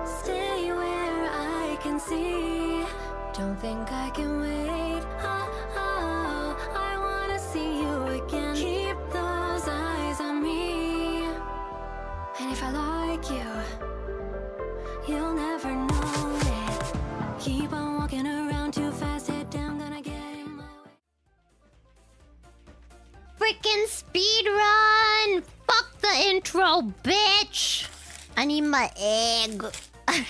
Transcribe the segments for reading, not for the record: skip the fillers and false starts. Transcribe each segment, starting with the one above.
Stay where I can see. Don't think I can wait. I wanna see you again. Keep those eyes on me. And if I like you, you'll never know it. Keep on walking around too fast, head down, gonna get in my way. Freaking speed run! Fuck the intro, bitch! I need my egg. I'm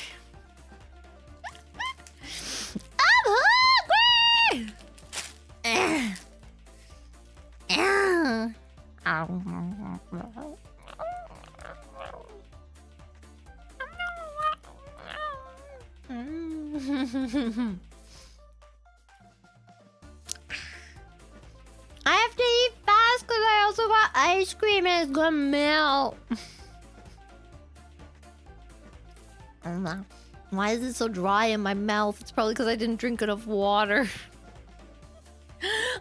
hungry! I have to eat fast because I also got ice cream and it's gonna melt. Why is it so dry in my mouth? It's probably because I didn't drink enough water.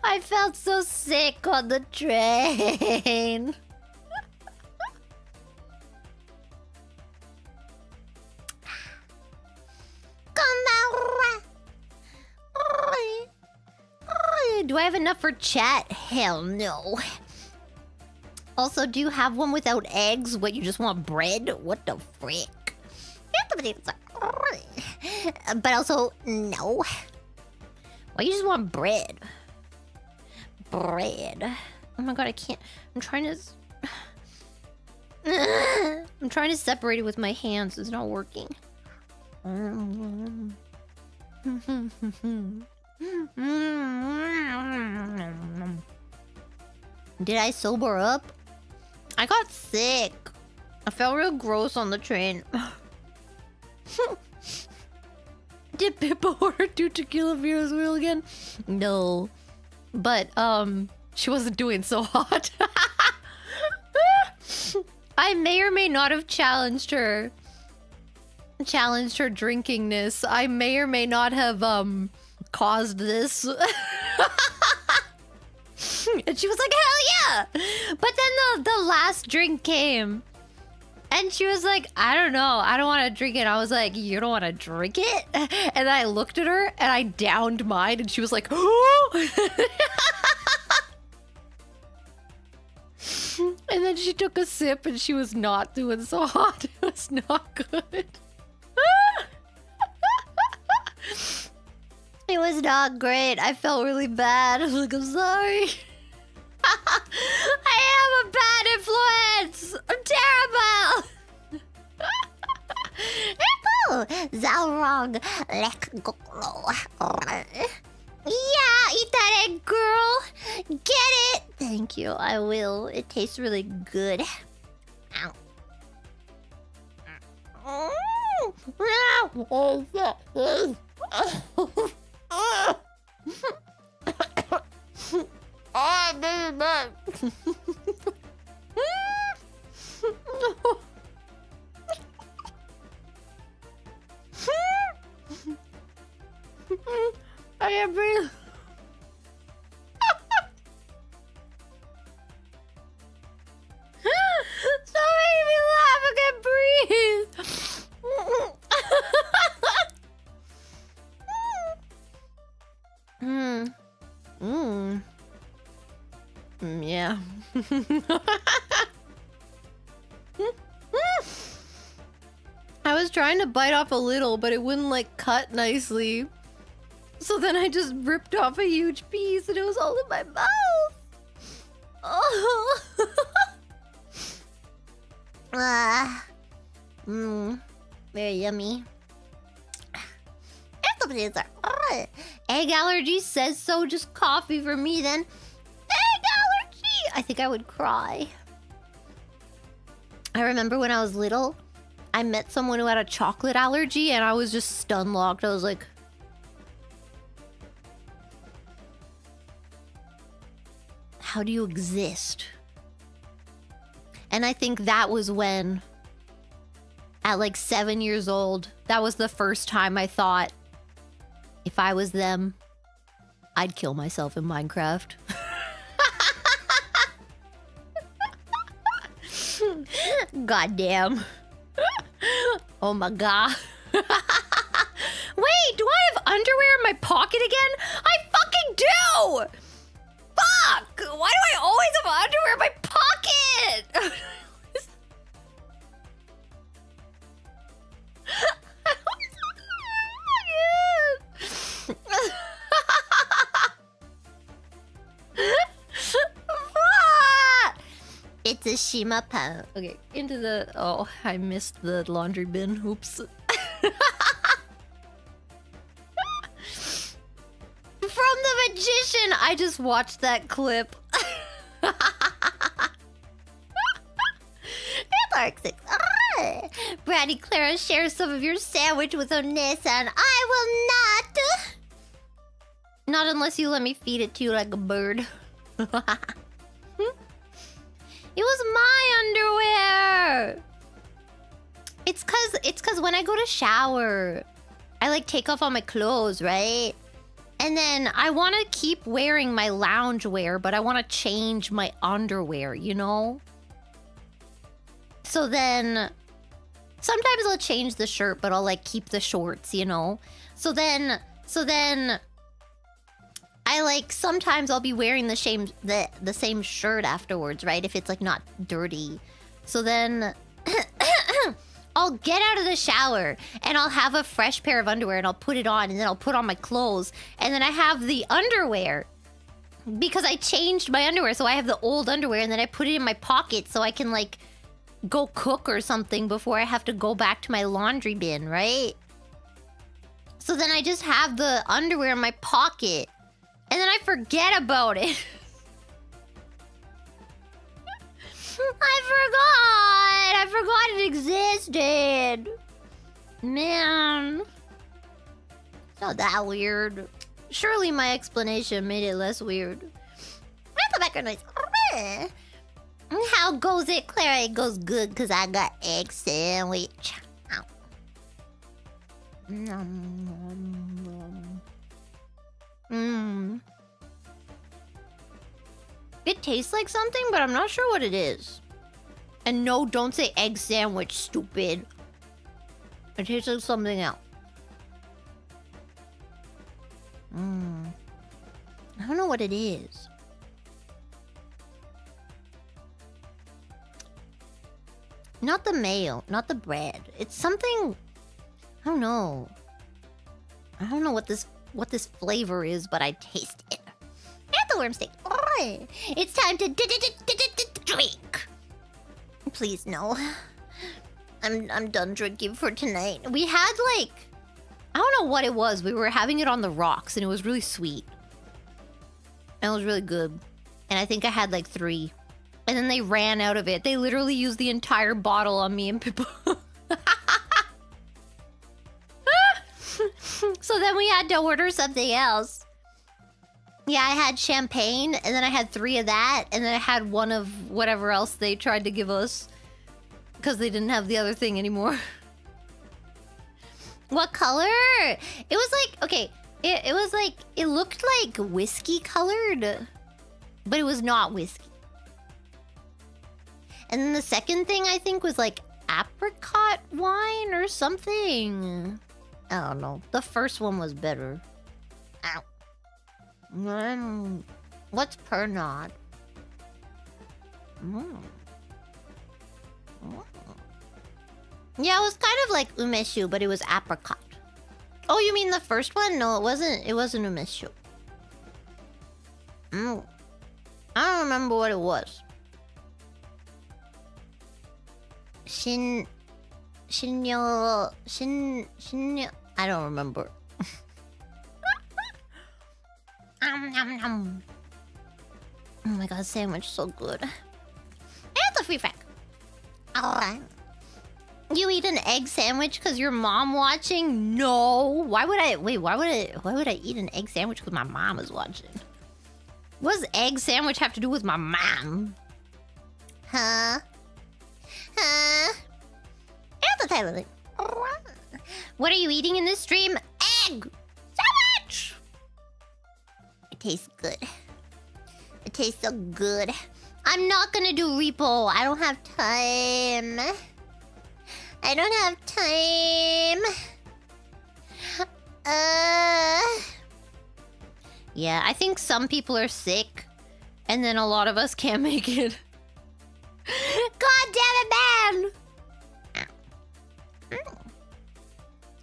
I felt so sick on the train. Do I have enough for chat? Hell no. Also, do you have one without eggs? What, you just want bread? What the frick? But also, no. Why you just want bread? Bread. Oh my god, I can't. I'm trying to separate it with my hands. It's not working. Did I sober up? I got sick. I felt real gross on the train. Did Pippa order 2 tequila beers wheel again? No. But, she wasn't doing so hot. I may or may not have challenged her drinkingness. I may or may not have, caused this. And she was like, hell yeah! But then the last drink came. And she was like, I don't know. I don't want to drink it. I was like, you don't want to drink it? And I looked at her and I downed mine and she was like, oh! And then she took a sip and she was not doing so hot. It was not good. It was not great. I felt really bad. I was like, I'm sorry. I am a bad influence. I'm terrible. Zalrong. Yeah, eat that egg, girl. Get it. Thank you. I will. It tastes really good. Ow. Oh, baby, back. I can't breathe. Stop making me laugh. I can't breathe. Yeah. I was trying to bite off a little, but it wouldn't like cut nicely. So then I just ripped off a huge piece and it was all in my mouth. Oh. Very yummy. Egg allergy says so. Just coffee for me then. Egg allergy! I think I would cry. I remember when I was little, I met someone who had a chocolate allergy and I was just stun locked. I was like, how do you exist? And I think that was when, at like 7 years old, that was the first time I thought, if I was them, I'd kill myself in Minecraft. Goddamn. Oh my god. Wait, do I have underwear in my pocket again? I fucking do! Fuck! Why do I always have underwear in my pocket? It's a Shima pan. Okay, into the... Oh, I missed the laundry bin. Oops. From The Magician! I just watched that clip. Bratty Clara, share some of your sandwich with Onessa and I will not! Not unless you let me feed it to you like a bird. It was my underwear! It's cause when I go to shower, I like take off all my clothes, right? And then I want to keep wearing my loungewear, but I want to change my underwear, you know? So then sometimes I'll change the shirt, but I'll like keep the shorts, you know? So then I like sometimes I'll be wearing the same shirt afterwards, right? If it's like not dirty. So then I'll get out of the shower and I'll have a fresh pair of underwear and I'll put it on and then I'll put on my clothes and then I have the underwear because I changed my underwear. So I have the old underwear and then I put it in my pocket so I can like go cook or something before I have to go back to my laundry bin, right? So then I just have the underwear in my pocket. And then I forget about it. I forgot it existed. Man. It's not that weird. Surely my explanation made it less weird. That's the background noise. How goes it, Clara? It goes good because I got egg sandwich. Ow. It tastes like something, but I'm not sure what it is. And no, don't say egg sandwich, stupid. It tastes like something else. I don't know what it is. Not the mayo, not the bread. It's something... I don't know. I don't know what this flavor is, but I taste it. And the worm steak. Oh, it's time to drink. Please, no. I'm done drinking for tonight. We had like... I don't know what it was. We were having it on the rocks, and it was really sweet. And it was really good. And I think I had like 3. And then they ran out of it. They literally used the entire bottle on me and Pippo. So then we had to order something else. Yeah, I had champagne, and then I had 3 of that, and then I had 1 of whatever else they tried to give us. Because they didn't have the other thing anymore. What color? It was like, okay, it was like, it looked like whiskey colored. But it was not whiskey. And then the second thing I think was like apricot wine or something. I don't know. The first one was better. Ow. What's Pernod? Yeah, it was kind of like umeshu, but it was apricot. Oh, you mean the first one? No, it wasn't. It wasn't umeshu. I don't remember what it was. Shinyo... I don't remember. Oh my god, sandwich so good. And it's a free fact. Alright. You eat an egg sandwich because your mom watching? No. Why would I... Wait, why would I eat an egg sandwich because my mom is watching? What does egg sandwich have to do with my mom? Huh? And the title thing. What are you eating in this stream? Egg! Sandwich! It tastes good. It tastes so good. I'm not gonna do repo. I don't have time. I don't have time. Yeah, I think some people are sick, and then a lot of us can't make it. God damn it, man!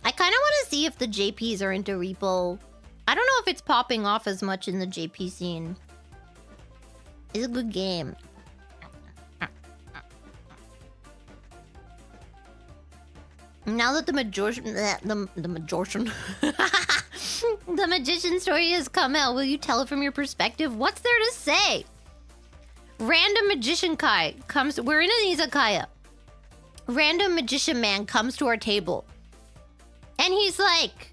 I kind of want to see if the JPs are into repo. I don't know if it's popping off as much in the JP scene. It's a good game. Now that the magician story has come out, will you tell it from your perspective? What's there to say? Random magician Kai comes. We're in an izakaya. Random magician man comes to our table, and he's like,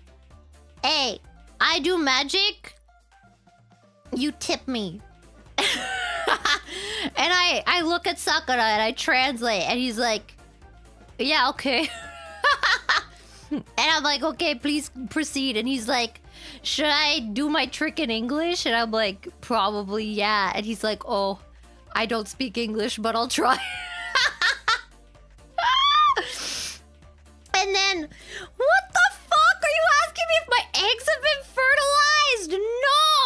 "Hey, I do magic. You tip me." And I look at Sakura and I translate, and he's like, "Yeah, okay." And I'm like, "Okay, please proceed." And he's like, "Should I do my trick in English?" And I'm like, "Probably, yeah." And he's like, "Oh, I don't speak English, but I'll try." And then, what the fuck? Are you asking me if my eggs have been fertilized?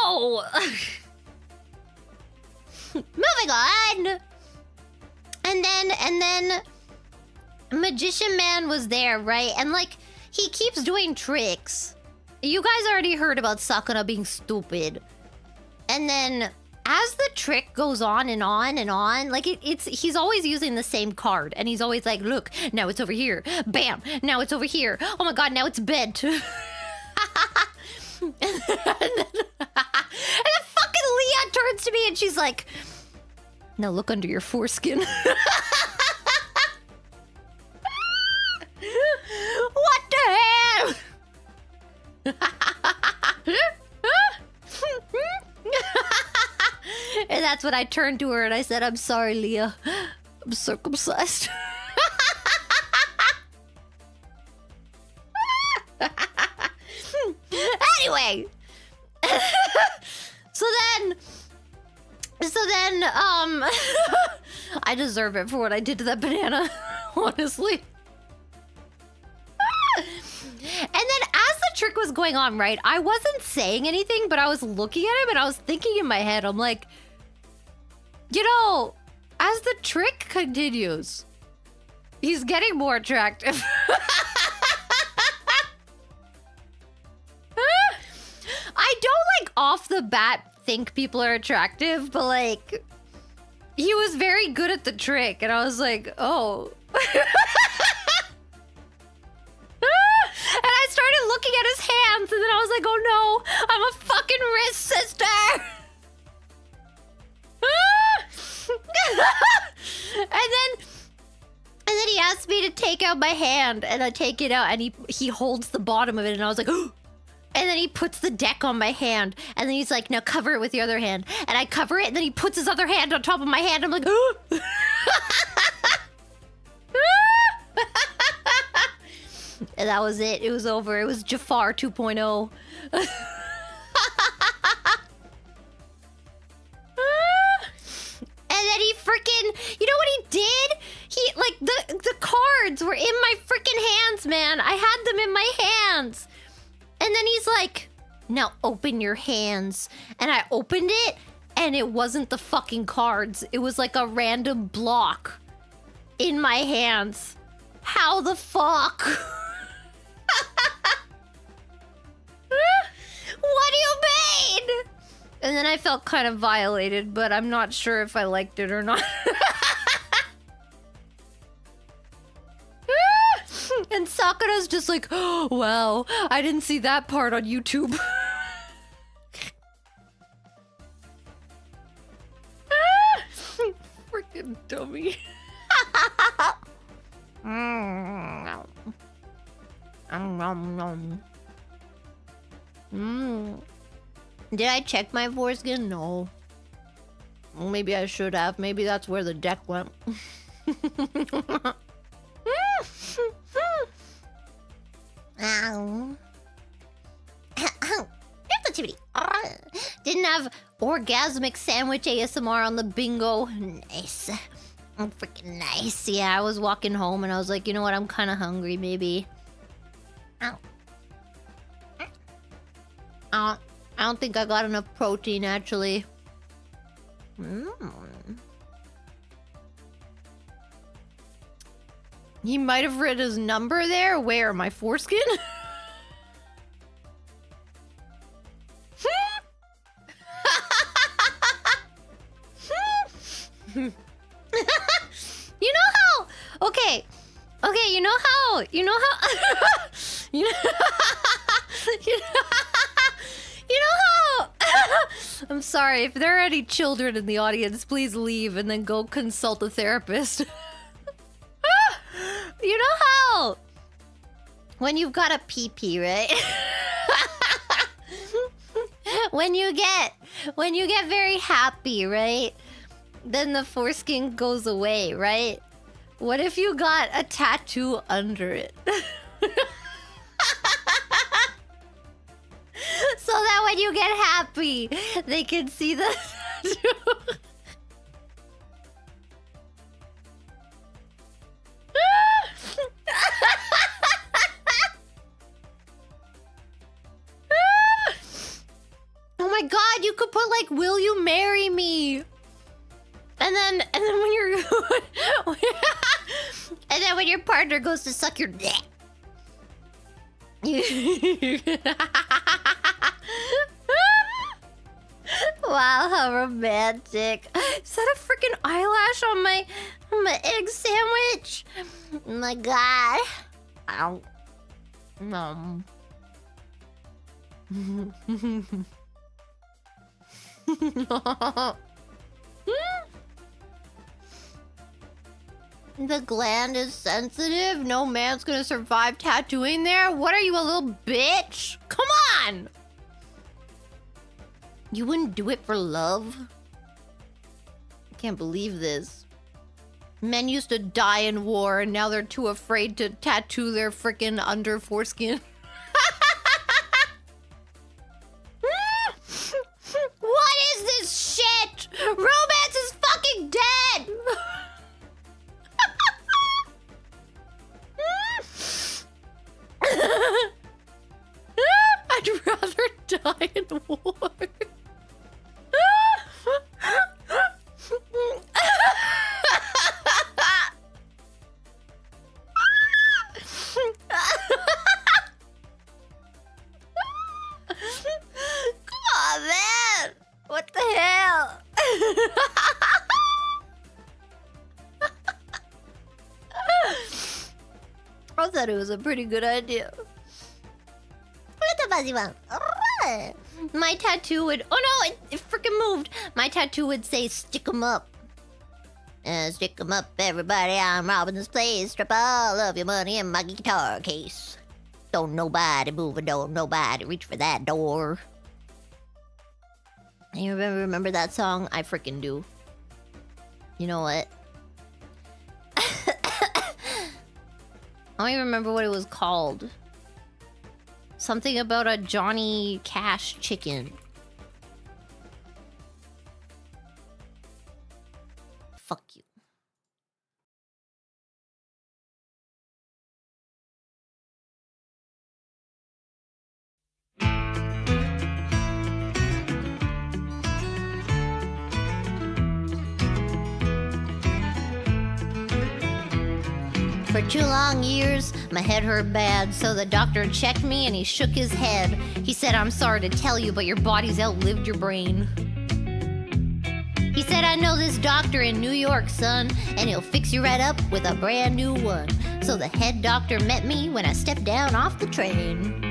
No! Moving on. And then Magician Man was there, right? And like, he keeps doing tricks. You guys already heard about Sakura being stupid. And then as the trick goes on and on and on, like he's always using the same card, and he's always like, "Look, now it's over here. Bam, now it's over here. Oh my god, now it's bent." And then fucking Leah turns to me and she's like, "Now look under your foreskin." What the hell? And that's when I turned to her and I said, "I'm sorry, Leah. I'm circumcised." Anyway. So then, I deserve it for what I did to that banana, honestly. And then as the trick was going on, right, I wasn't saying anything, but I was looking at him and I was thinking in my head, I'm like, you know, as the trick continues, he's getting more attractive. I don't, like, off the bat think people are attractive, but, like, he was very good at the trick, and I was like, oh. And I started looking at his hands, and then I was like, oh no, I'm a fucking wrist sister. And then he asked me to take out my hand, and I take it out, and he holds the bottom of it, and I was like, oh. And then he puts the deck on my hand, and then he's like, now cover it with your other hand. And I cover it, and then he puts his other hand on top of my hand. I'm like, oh. And that was it. It was over. It was Jafar 2.0. And then he freaking, you know what he did? He, like, the cards were in my freaking hands, man. I had them in my hands. And then he's like, now open your hands. And I opened it, and it wasn't the fucking cards. It was like a random block in my hands. How the fuck? What do you mean? And then I felt kind of violated, but I'm not sure if I liked it or not. And Sakura's just like, oh, wow, I didn't see that part on YouTube. Freaking dummy. Did I check my foreskin? No. Maybe I should have. Maybe that's where the deck went. Didn't have orgasmic sandwich ASMR on the bingo. Nice. Oh, freaking nice. Yeah, I was walking home and I was like, you know what? I'm kind of hungry, maybe. Ow. I don't think I got enough protein, actually. He might have read his number there. Where? My foreskin? You know how... Okay, you know how... You know how... you know how... I'm sorry, if there are any children in the audience, please leave and then go consult a therapist. You know how... When you've got a pee-pee, right? When you get very happy, right? Then the foreskin goes away, right? What if you got a tattoo under it? So that when you get happy, they can see the tattoo. Oh my god, you could put like, will you marry me? And then when you're and then when your partner goes to suck your dick. Wow, how romantic. Is that a freaking eyelash on my egg sandwich? Oh my god. Ow. The gland is sensitive. No man's gonna survive tattooing there. What are you, a little bitch? Come on! You wouldn't do it for love? I can't believe this. Men used to die in war and now they're too afraid to tattoo their freaking under foreskin. What is this shit? Romance is fucking dead! I'd rather die in war. Come on, man! What the hell? I thought it was a pretty good idea. My tattoo would... Oh no, it freaking moved. My tattoo would say, stick 'em up. Stick 'em up, everybody. I'm robbing this place. Strip all of your money in my guitar case. Don't nobody move and don't nobody reach for that door. You remember that song? I freaking do. You know what? I don't even remember what it was called. Something about a Johnny Cash chicken. Fuck you. For 2 long years, my head hurt bad, so the doctor checked me and he shook his head. He said, I'm sorry to tell you, but your body's outlived your brain. He said, I know this doctor in New York, son, and he'll fix you right up with a brand new one. So the head doctor met me when I stepped down off the train.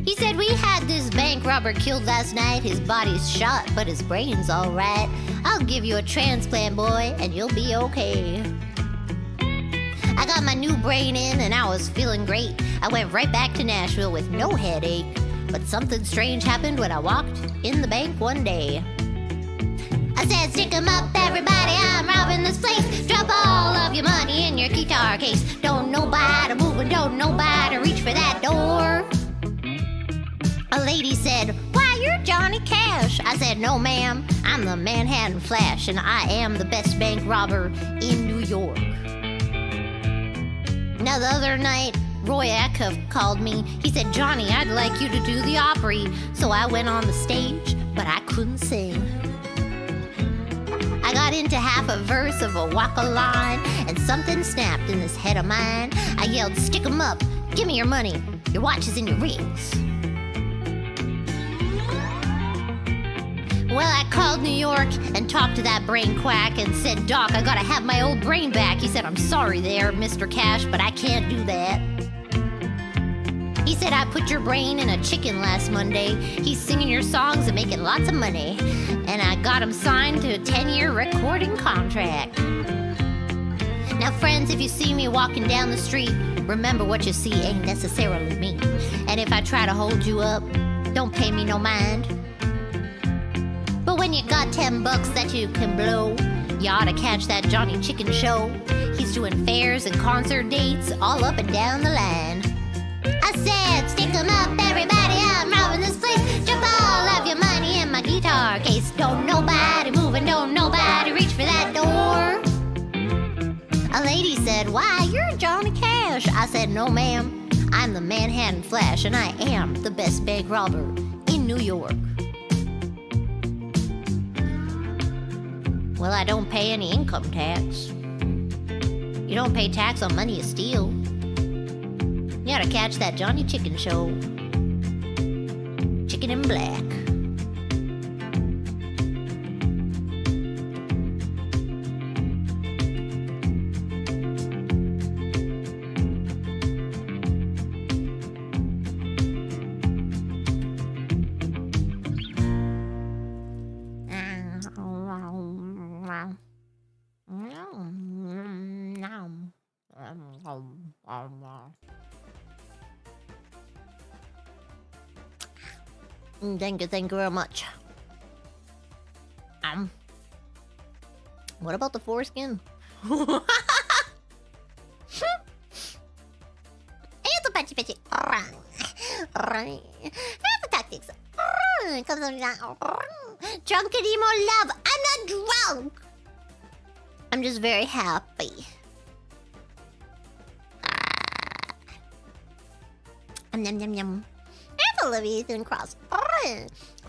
He said, we had this bank robber killed last night. His body's shot, but his brain's all right. I'll give you a transplant, boy, and you'll be okay. I got my new brain in and I was feeling great. I went right back to Nashville with no headache. But something strange happened when I walked in the bank one day. I said, stick 'em up, everybody, I'm robbing this place. Drop all of your money in your guitar case. Don't nobody move and don't nobody reach for that door. A lady said, why, you're Johnny Cash? I said, no, ma'am. I'm the Manhattan Flash, and I am the best bank robber in New York. Now, the other night, Roy Acuff called me. He said, Johnny, I'd like you to do the Opry. So I went on the stage, but I couldn't sing. I got into half a verse of a waka line, and something snapped in this head of mine. I yelled, stick 'em up, give me your money, your watches and your rings. Well, I called New York and talked to that brain quack and said, Doc, I gotta have my old brain back. He said, I'm sorry there, Mr. Cash, but I can't do that. He said, I put your brain in a chicken last Monday. He's singing your songs and making lots of money. And I got him signed to a 10-year recording contract. Now, friends, if you see me walking down the street, remember what you see ain't necessarily me. And if I try to hold you up, don't pay me no mind. But when you got $10 that you can blow, you ought to catch that Johnny Chicken show. He's doing fairs and concert dates all up and down the line. I said, stick 'em up, everybody, I'm robbing this place. Jump all of your money in my guitar case. Don't nobody move and don't nobody reach for that door. A lady said, why, you're Johnny Cash. I said, no, ma'am, I'm the Manhattan Flash, and I am the best bank robber in New York. Well, I don't pay any income tax. You don't pay tax on money you steal. You gotta catch that Johnny Chicken show. Chicken in black. Thank you very much. What about the foreskin? It's a patchy patchy. The tactics. Drunk and emo love. I'm not drunk. I'm just very happy. Yum yum yum. Olivia and cross.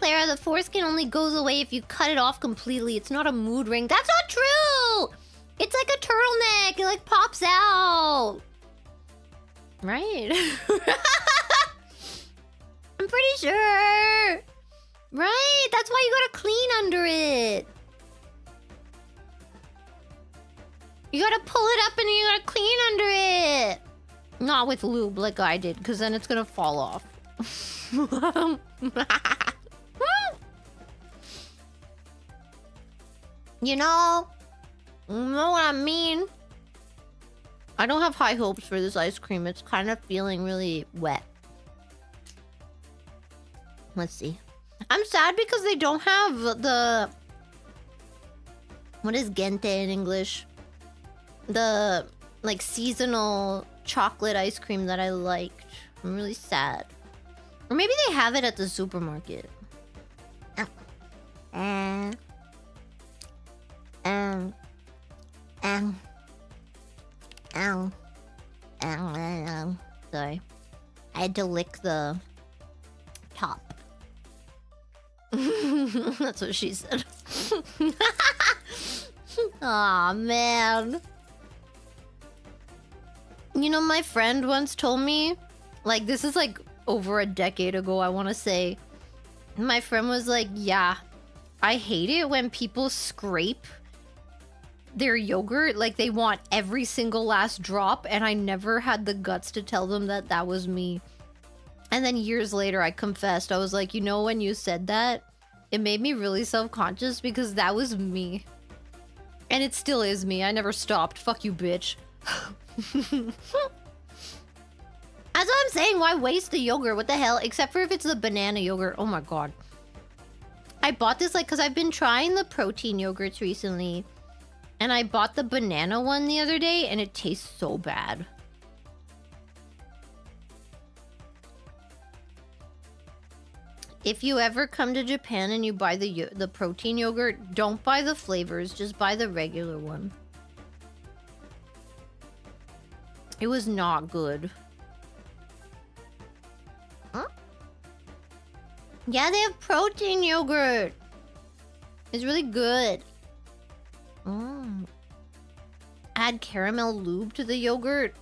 Clara, the foreskin only goes away if you cut it off completely. It's not a mood ring. That's not true! It's like a turtleneck. It like pops out. Right? I'm pretty sure. Right? That's why you gotta clean under it. You gotta pull it up and you gotta clean under it. Not with lube like I did, because then it's gonna fall off. You know what I mean? I don't have high hopes for this ice cream. It's kind of feeling really wet. Let's see. I'm sad because they don't have the... What is gente in English? The, like, seasonal chocolate ice cream that I liked. I'm really sad. Or maybe they have it at the supermarket. Sorry. I had to lick the top. That's what she said. Aw, man. You know, my friend once told me, like, this is like over a decade ago, I want to say. My friend was like, yeah, I hate it when people scrape their yogurt. Like, they want every single last drop, and I never had the guts to tell them that that was me. And then years later, I confessed. I was like, you know, when you said that, it made me really self-conscious because that was me. And it still is me. I never stopped. Fuck you, bitch. That's what I'm saying. Why waste the yogurt? What the hell? Except for if it's the banana yogurt. Oh my god. I bought this like because I've been trying the protein yogurts recently. And I bought the banana one the other day and it tastes so bad. If you ever come to Japan and you buy the protein yogurt, don't buy the flavors, just buy the regular one. It was not good. Huh? Yeah, they have protein yogurt. It's really good. Add caramel lube to the yogurt.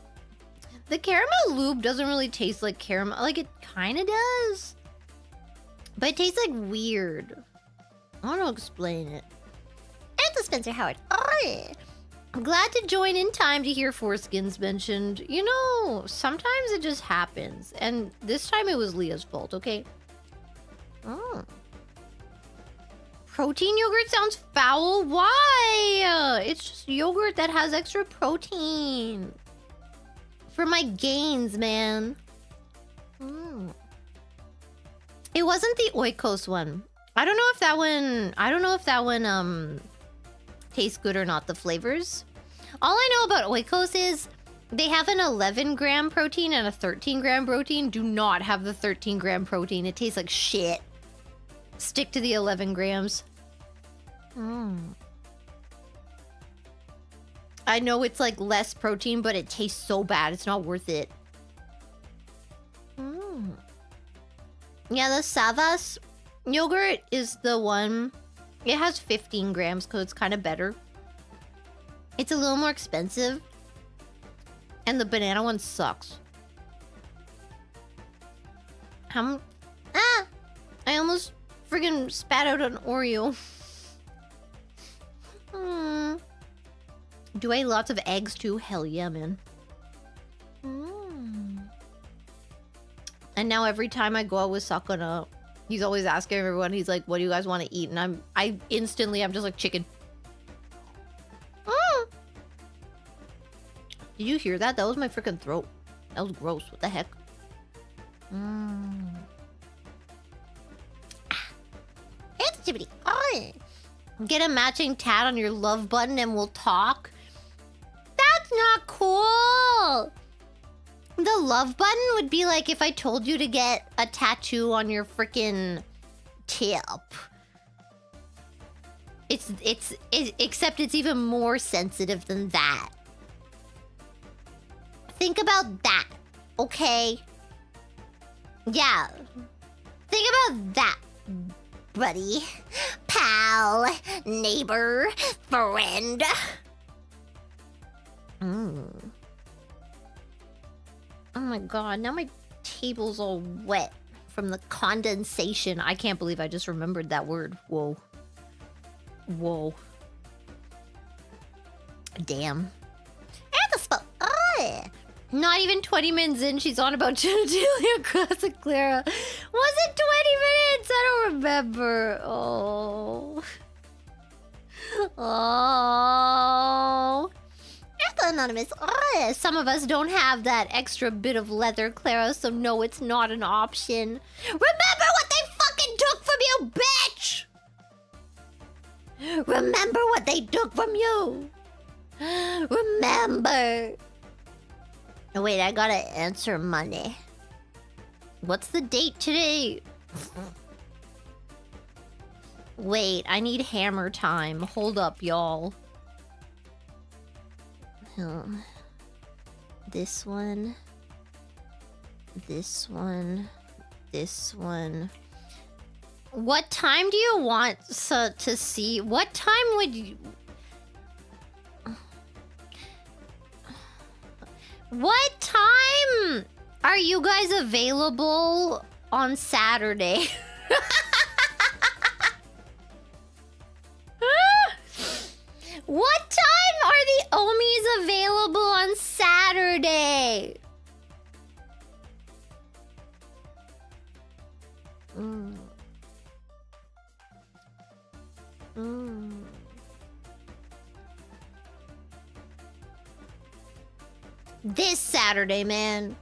The caramel lube doesn't really taste like caramel. Like, it kind of does. But it tastes like weird. I don't know how to explain it. And the Spencer Howard. Oh, I'm glad to join in time to hear Foreskins mentioned. You know, sometimes it just happens. And this time it was Leah's fault, okay? Protein yogurt sounds foul. Why? It's just yogurt that has extra protein. For my gains, man. It wasn't the Oikos one. I don't know if that one tastes good or not, the flavors. All I know about Oikos is they have an 11-gram protein and a 13-gram protein. Do not have the 13-gram protein. It tastes like shit. Stick to the 11 grams. I know it's like less protein, but it tastes so bad. It's not worth it. Yeah, the Savas yogurt is the one. It has 15 grams because it's kind of better. It's a little more expensive. And the banana one sucks. I almost friggin' spat out an Oreo. Do I eat lots of eggs too? Hell yeah, man. And now every time I go out with Sakura, he's always asking everyone, he's like, what do you guys want to eat? And I'm just like, chicken. Did you hear that? That was my freaking throat. That was gross. What the heck? Activity. Get a matching tat on your love button and we'll talk. That's not cool. The love button would be like if I told you to get a tattoo on your freaking tip. Except it's even more sensitive than that. Think about that, okay? Yeah. Think about that, buddy, pal, neighbor, friend. Oh my god, now my table's all wet from the condensation. I can't believe I just remembered that word. Whoa. Whoa. Damn. And the spell. Not even 20 minutes in, she's on about genitalia classic Clara. Was it 20 minutes? I don't remember. Oh. Oh. Anonymous. Some of us don't have that extra bit of leather, Clara, so no, it's not an option. Remember what they fucking took from you, bitch! Remember what they took from you. Remember. Oh, wait, I gotta answer money. What's the date today? Wait, I need hammer time. Hold up, y'all. This one. This one. This one. What time do you want to see? What time would you... What time are you guys available on Saturday? What time are the Omis available on Saturday? This Saturday, man.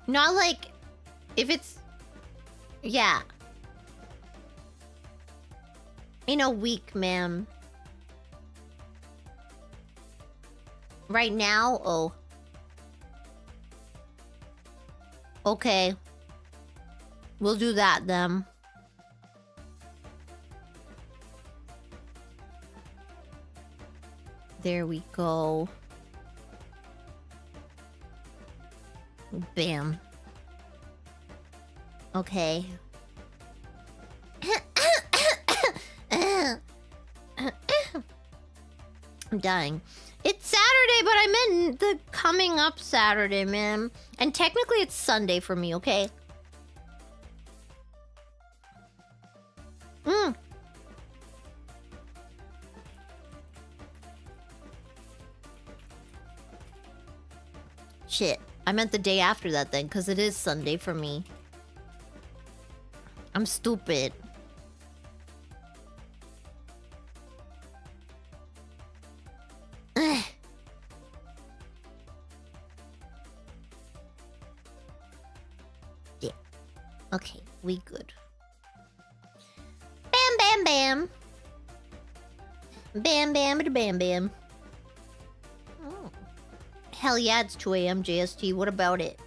Not like if it's... Yeah. In a week, ma'am. Right now? Oh. Okay. We'll do that then. There we go. Bam. Okay. I'm dying. It's Saturday, but I meant the coming up Saturday, man. And technically it's Sunday for me, okay? Shit. I meant the day after that then, because it is Sunday for me. I'm stupid. Yeah. Okay, we good. Bam, bam, bam. Bam, bam, bam, bam. Oh. Hell yeah, it's 2 a.m. JST. What about it?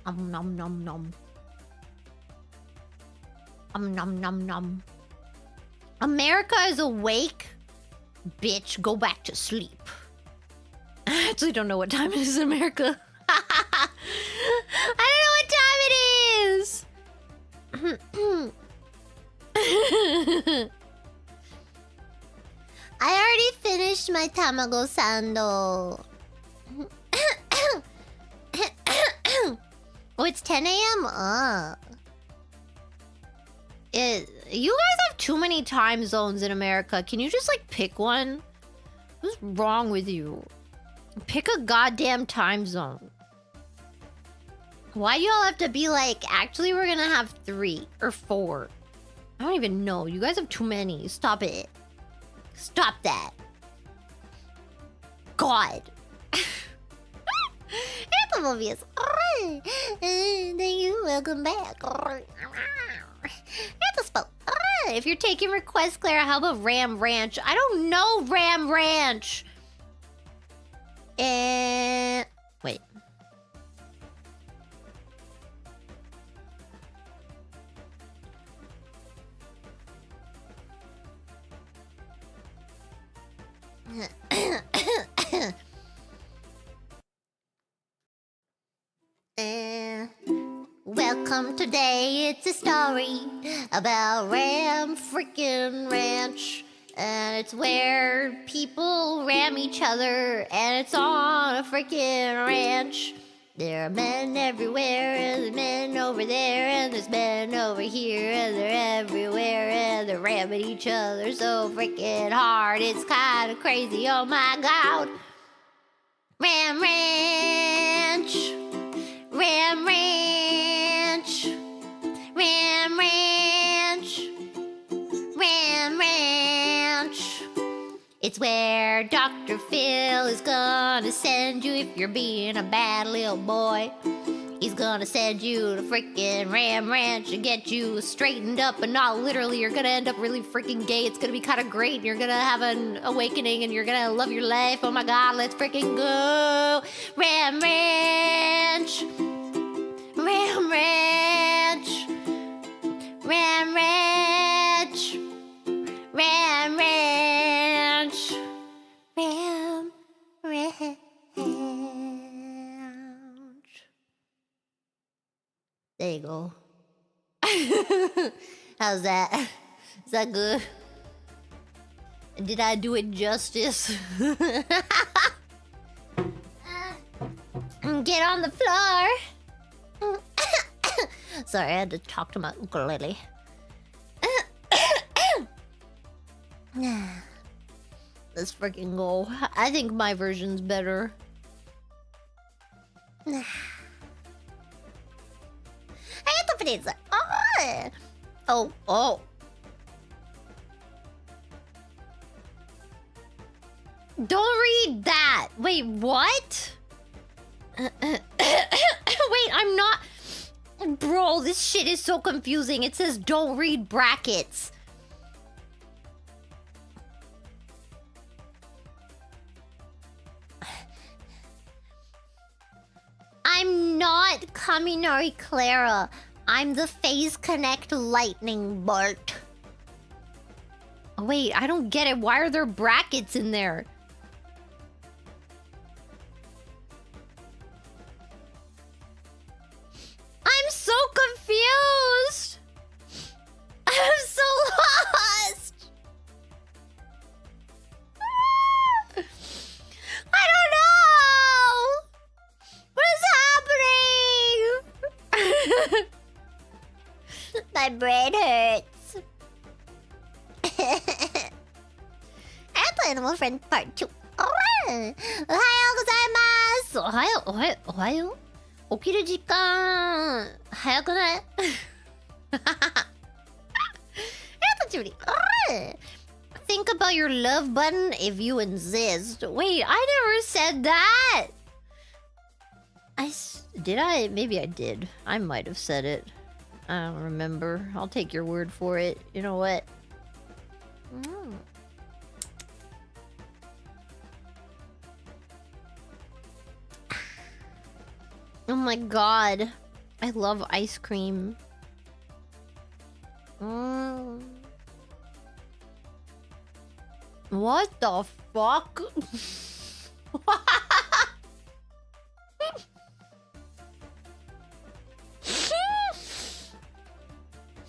Nom nom nom. Nom nom nom. America is awake? Bitch, go back to sleep. I actually don't know what time it is in America. I don't know what time it is. I already finished my tamago sando. Oh, it's 10 a.m.? You guys have too many time zones in America. Can you just, like, pick one? What's wrong with you? Pick a goddamn time zone. Why do y'all have to be like, actually, we're gonna have 3 or 4? I don't even know. You guys have too many. Stop it. Stop that. God. Oblivious. Thank you. Welcome back. If you're taking requests, Clara, how about Ram Ranch? I don't know Ram Ranch. And wait. Welcome today, it's a story about Ram freaking Ranch. And it's where people ram each other, and it's on a freaking ranch. There are men everywhere, and there's men over there, and there's men over here, and they're everywhere, and they're ramming each other so freaking hard. It's kind of crazy, oh my god. Ram Ranch. Ram Ranch. Ram Ranch. Ram Ranch. It's where Dr. Phil is gonna send you if you're being a bad little boy. He's gonna send you to freaking Ram Ranch and get you straightened up, and not literally. You're gonna end up really freaking gay. It's gonna be kind of great. And you're gonna have an awakening and you're gonna love your life. Oh my god, let's freaking go. Ram Ranch. Ram Ranch. Ram Ranch. Ram Ranch. Ram Ranch. There you go. How's that? Is that good? Did I do it justice? Get on the floor. Sorry, I had to talk to my ukulele. Let's freaking go. I think my version's better. Oh. Don't read that. Wait, what? Wait, I'm not... Bro, this shit is so confusing. It says don't read brackets. I'm not Kaminari Clara. I'm the Phase Connect Lightning Bolt. Oh, wait, I don't get it. Why are there brackets in there? I'm so confused. I'm so lost. I don't know. What is happening? My brain hurts. Apple Animal Friend Part 2. Ohayou gozaimasu. Ohayou? 起きる時間早くない？Think about your love button if you insist. Wait, I never said that. Did I? Maybe I did. I might have said it. I don't remember. I'll take your word for it. You know what? Oh my god. I love ice cream. What the fuck?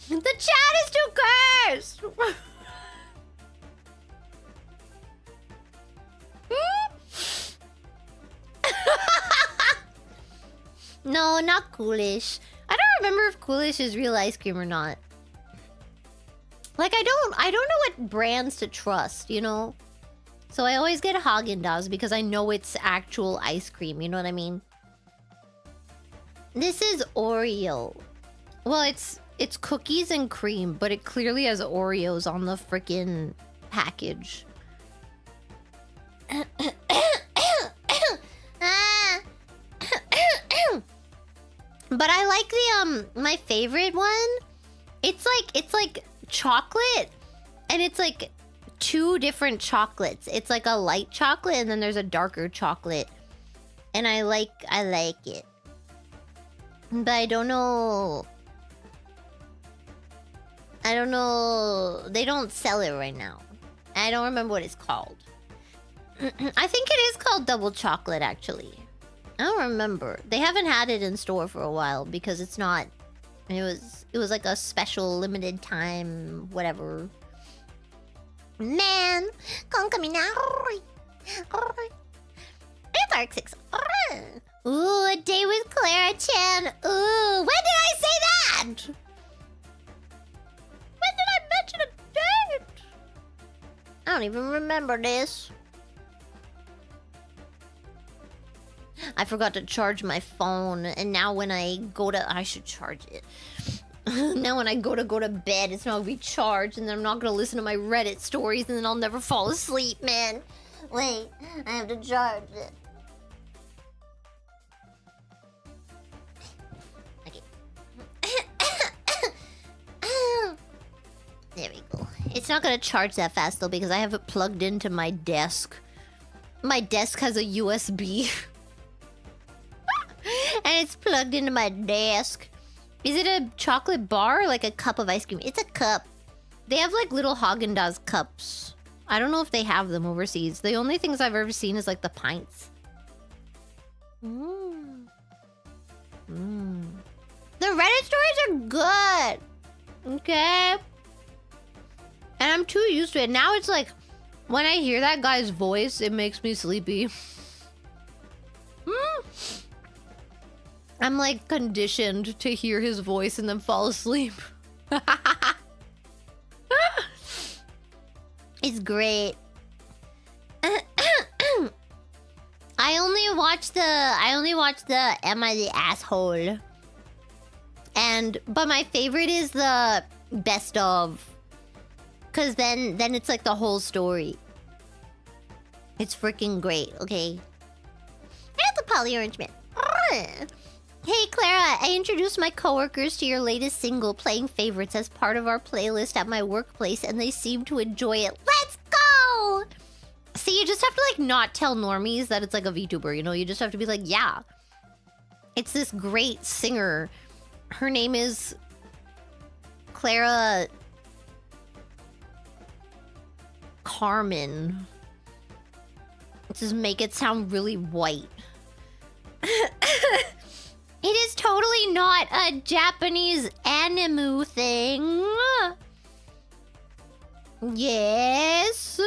The chat is too cursed! No, not Coolish. I don't remember if Coolish is real ice cream or not. Like, I don't know what brands to trust, you know? So I always get Haagen-Dazs because I know it's actual ice cream, you know what I mean? This is Oreo. Well, it's cookies and cream, but it clearly has Oreos on the frickin' package. But I like the my favorite one. It's like chocolate, and it's like two different chocolates. It's like a light chocolate, and then there's a darker chocolate. And I like it. But I don't know. They don't sell it right now. I don't remember what it's called. I think it is called double chocolate, actually. I don't remember. They haven't had it in store for a while because it's not. It was like a special limited time whatever. Man, con Kaminari. It's Arc 6. Ooh, a day with Clara-chan. Ooh, when did I say that? When did I mention a date? I don't even remember this. I forgot to charge my phone, and now when I go to... I should charge it. Now when I go to bed, it's not gonna be charged, and then I'm not gonna listen to my Reddit stories, and then I'll never fall asleep, man. Wait, I have to charge it. Okay. There we go. It's not gonna charge that fast, though, because I have it plugged into my desk. My desk has a USB. And it's plugged into my desk. Is it a chocolate bar or like a cup of ice cream? It's a cup. They have like little Haagen-Dazs cups. I don't know if they have them overseas. The only things I've ever seen is like the pints. The Reddit stories are good. Okay. And I'm too used to it. Now it's like, when I hear that guy's voice, it makes me sleepy. I'm like conditioned to hear his voice and then fall asleep. It's great. I only watched the Am I the Asshole? But my favorite is the best of. Cause then it's like the whole story. It's freaking great, okay? And the Poly Orange Man. Hey Clara, I introduced my coworkers to your latest single, Playing Favorites, as part of our playlist at my workplace, and they seem to enjoy it. Let's go! See, you just have to like not tell normies that it's like a VTuber, you know? You just have to be like, yeah. It's this great singer. Her name is Clara Carmen. Just make it sound really white. It is totally not a Japanese anime thing. Yes.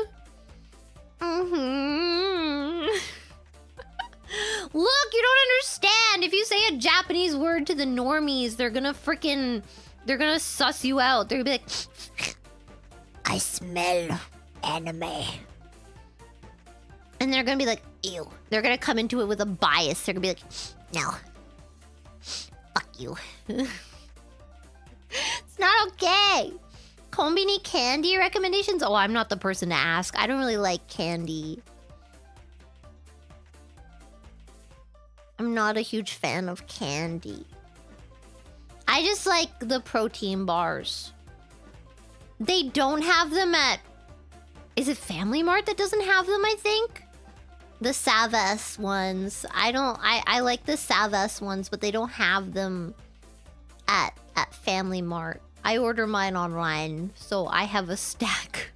Look, you don't understand. If you say a Japanese word to the normies, they're gonna suss you out. They're gonna be like, I smell anime. And they're gonna be like, ew. They're gonna come into it with a bias. They're gonna be like, no. Fuck you. It's not okay. Konbini candy recommendations? Oh, I'm not the person to ask. I don't really like candy. I'm not a huge fan of candy. I just like the protein bars. They don't have them at... Is it Family Mart that doesn't have them, I think? The Savas ones. I like the Savas ones, but they don't have them at Family Mart. I order mine online, so I have a stack.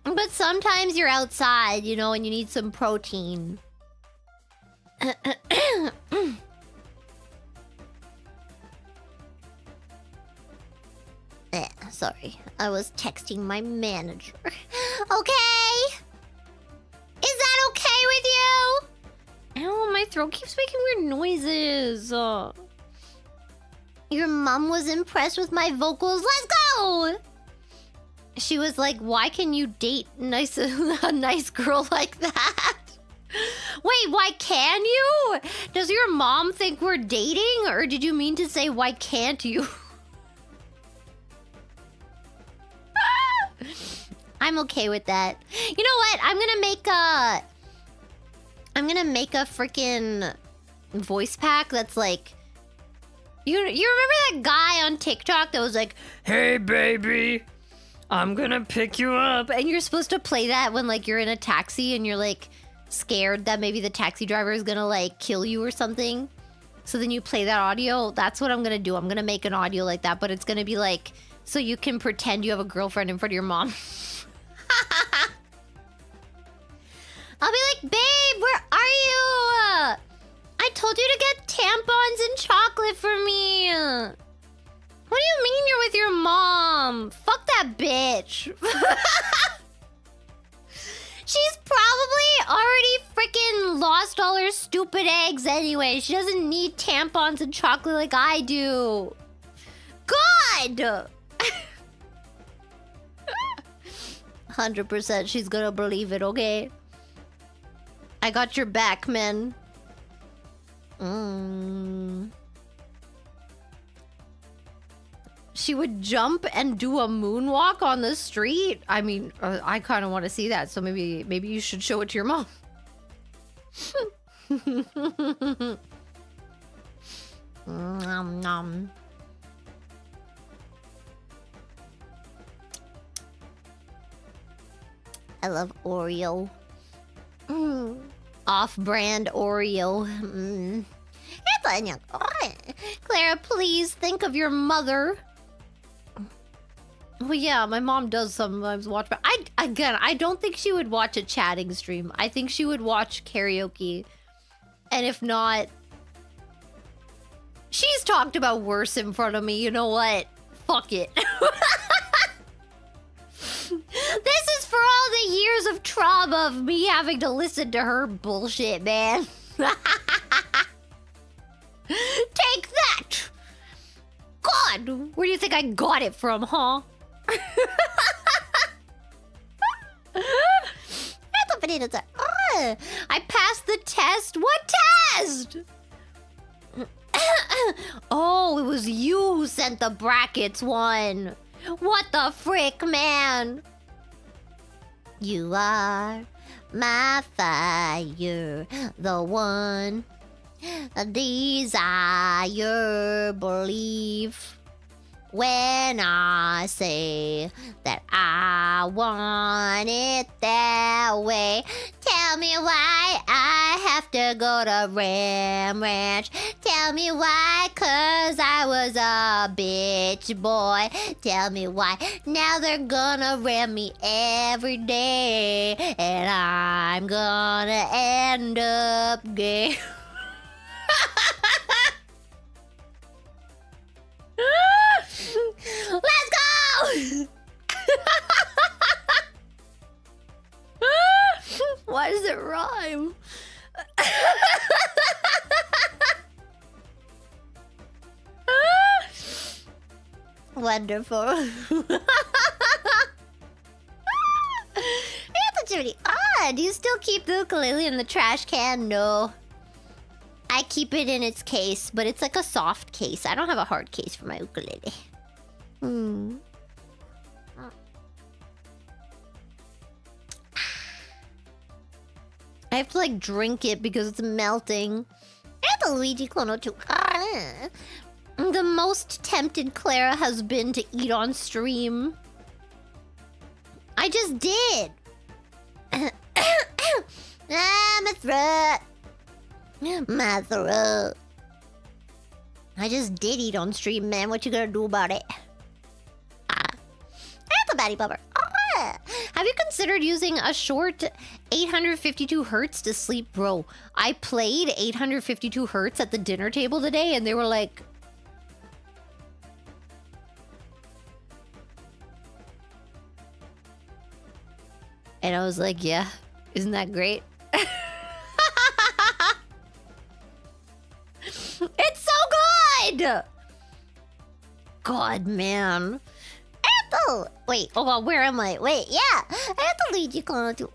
But sometimes you're outside, you know, and you need some protein. Sorry, I was texting my manager. Okay? Is that okay with you? Ow, my throat keeps making weird noises. Your mom was impressed with my vocals. Let's go! She was like, why can you date a nice girl like that? Wait, why can you? Does your mom think we're dating? Or did you mean to say, why can't you? I'm okay with that. You know what? I'm gonna make a freaking voice pack that's like... You remember that guy on TikTok that was like, hey baby, I'm gonna pick you up. And you're supposed to play that when like you're in a taxi and you're like scared that maybe the taxi driver is gonna like kill you or something. So then you play that audio. That's what I'm gonna do. I'm gonna make an audio like that, but it's gonna be like, so you can pretend you have a girlfriend in front of your mom. I'll be like, babe, where are you? I told you to get tampons and chocolate for me. What do you mean you're with your mom? Fuck that bitch. She's probably already freaking lost all her stupid eggs anyway. She doesn't need tampons and chocolate like I do. God! 100% she's gonna believe it, okay? I got your back, man. She would jump and do a moonwalk on the street. I mean, I kind of want to see that, so maybe you should show it to your mom. Nom nom. I love Oreo. Off-brand Oreo. Clara, please think of your mother. Well, yeah, my mom does sometimes watch, but I don't think she would watch a chatting stream. I think she would watch karaoke. And if not, she's talked about worse in front of me. You know what? Fuck it. This is for all the years of trauma of me having to listen to her bullshit, man. Take that! God, where do you think I got it from, huh? I passed the test. What test? Oh, it was you who sent the brackets one. What the frick, man? You are my fire, the one I desire, believe when I say that I want it that way. Tell me why I have to go to Ram Ranch. Tell me why, 'cause I was a bitch boy. Tell me why. Now they're gonna ram me every day. And I'm gonna end up gay. Let's go! Why does it rhyme? Wonderful. That's really odd. Do you still keep the ukulele in the trash can? No. I keep it in its case, but it's like a soft case. I don't have a hard case for my ukulele. I have to like drink it because it's melting. And the Luigi Clono too. The most tempted Clara has been to eat on stream. I just did. My throat. My throat. I just did eat on stream, man. What you gonna do about it? That's a baddie bummer. Have you considered using a short 852 hertz to sleep? Bro, I played 852 hertz at the dinner table today and they were like... And I was like, yeah, isn't that great? It's so good! God, man. Wait, hold on, where am I? Wait, yeah. I have to lead you too.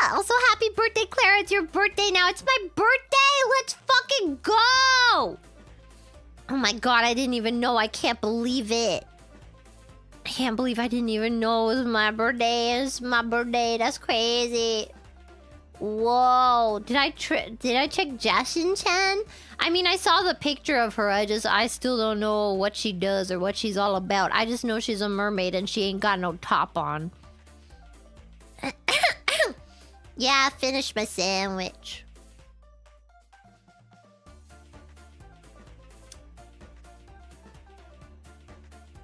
Also, happy birthday, Clara. It's your birthday now. It's my birthday. Let's fucking go. Oh my god, I didn't even know. I can't believe it. I can't believe I didn't even know it was my birthday. It's my birthday. That's crazy. Whoa. Did I check Jashin-chan? I mean, I saw the picture of her. I still don't know what she does or what she's all about. I just know she's a mermaid and she ain't got no top on. Yeah, I finished my sandwich.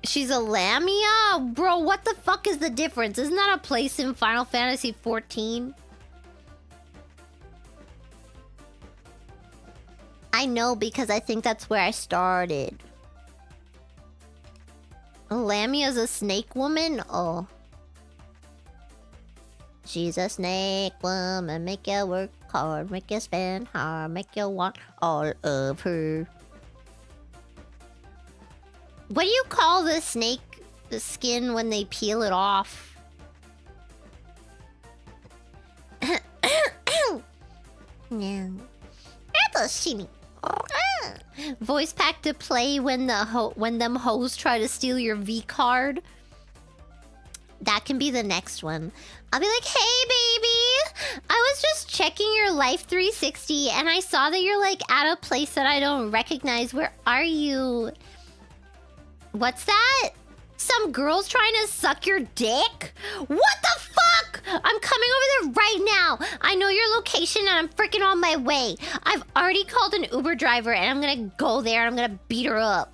She's a Lamia? Bro, what the fuck is the difference? Isn't that a place in Final Fantasy 14? I know because I think that's where I started. Lamia's a snake woman? Oh. She's a snake woman. Make you work hard. Make you spend hard. Make you want all of her. What do you call the snake skin when they peel it off? No. That's a shitty. Voice pack to play when them hoes try to steal your V card. That can be the next one. I'll be like, hey baby, I was just checking your Life 360 and I saw that you're like at a place that I don't recognize. Where are you? What's that? Some girl's trying to suck your dick? What the fuck? I'm coming over there right now. I know your location and I'm freaking on my way. I've already called an Uber driver and I'm gonna go there and I'm gonna beat her up.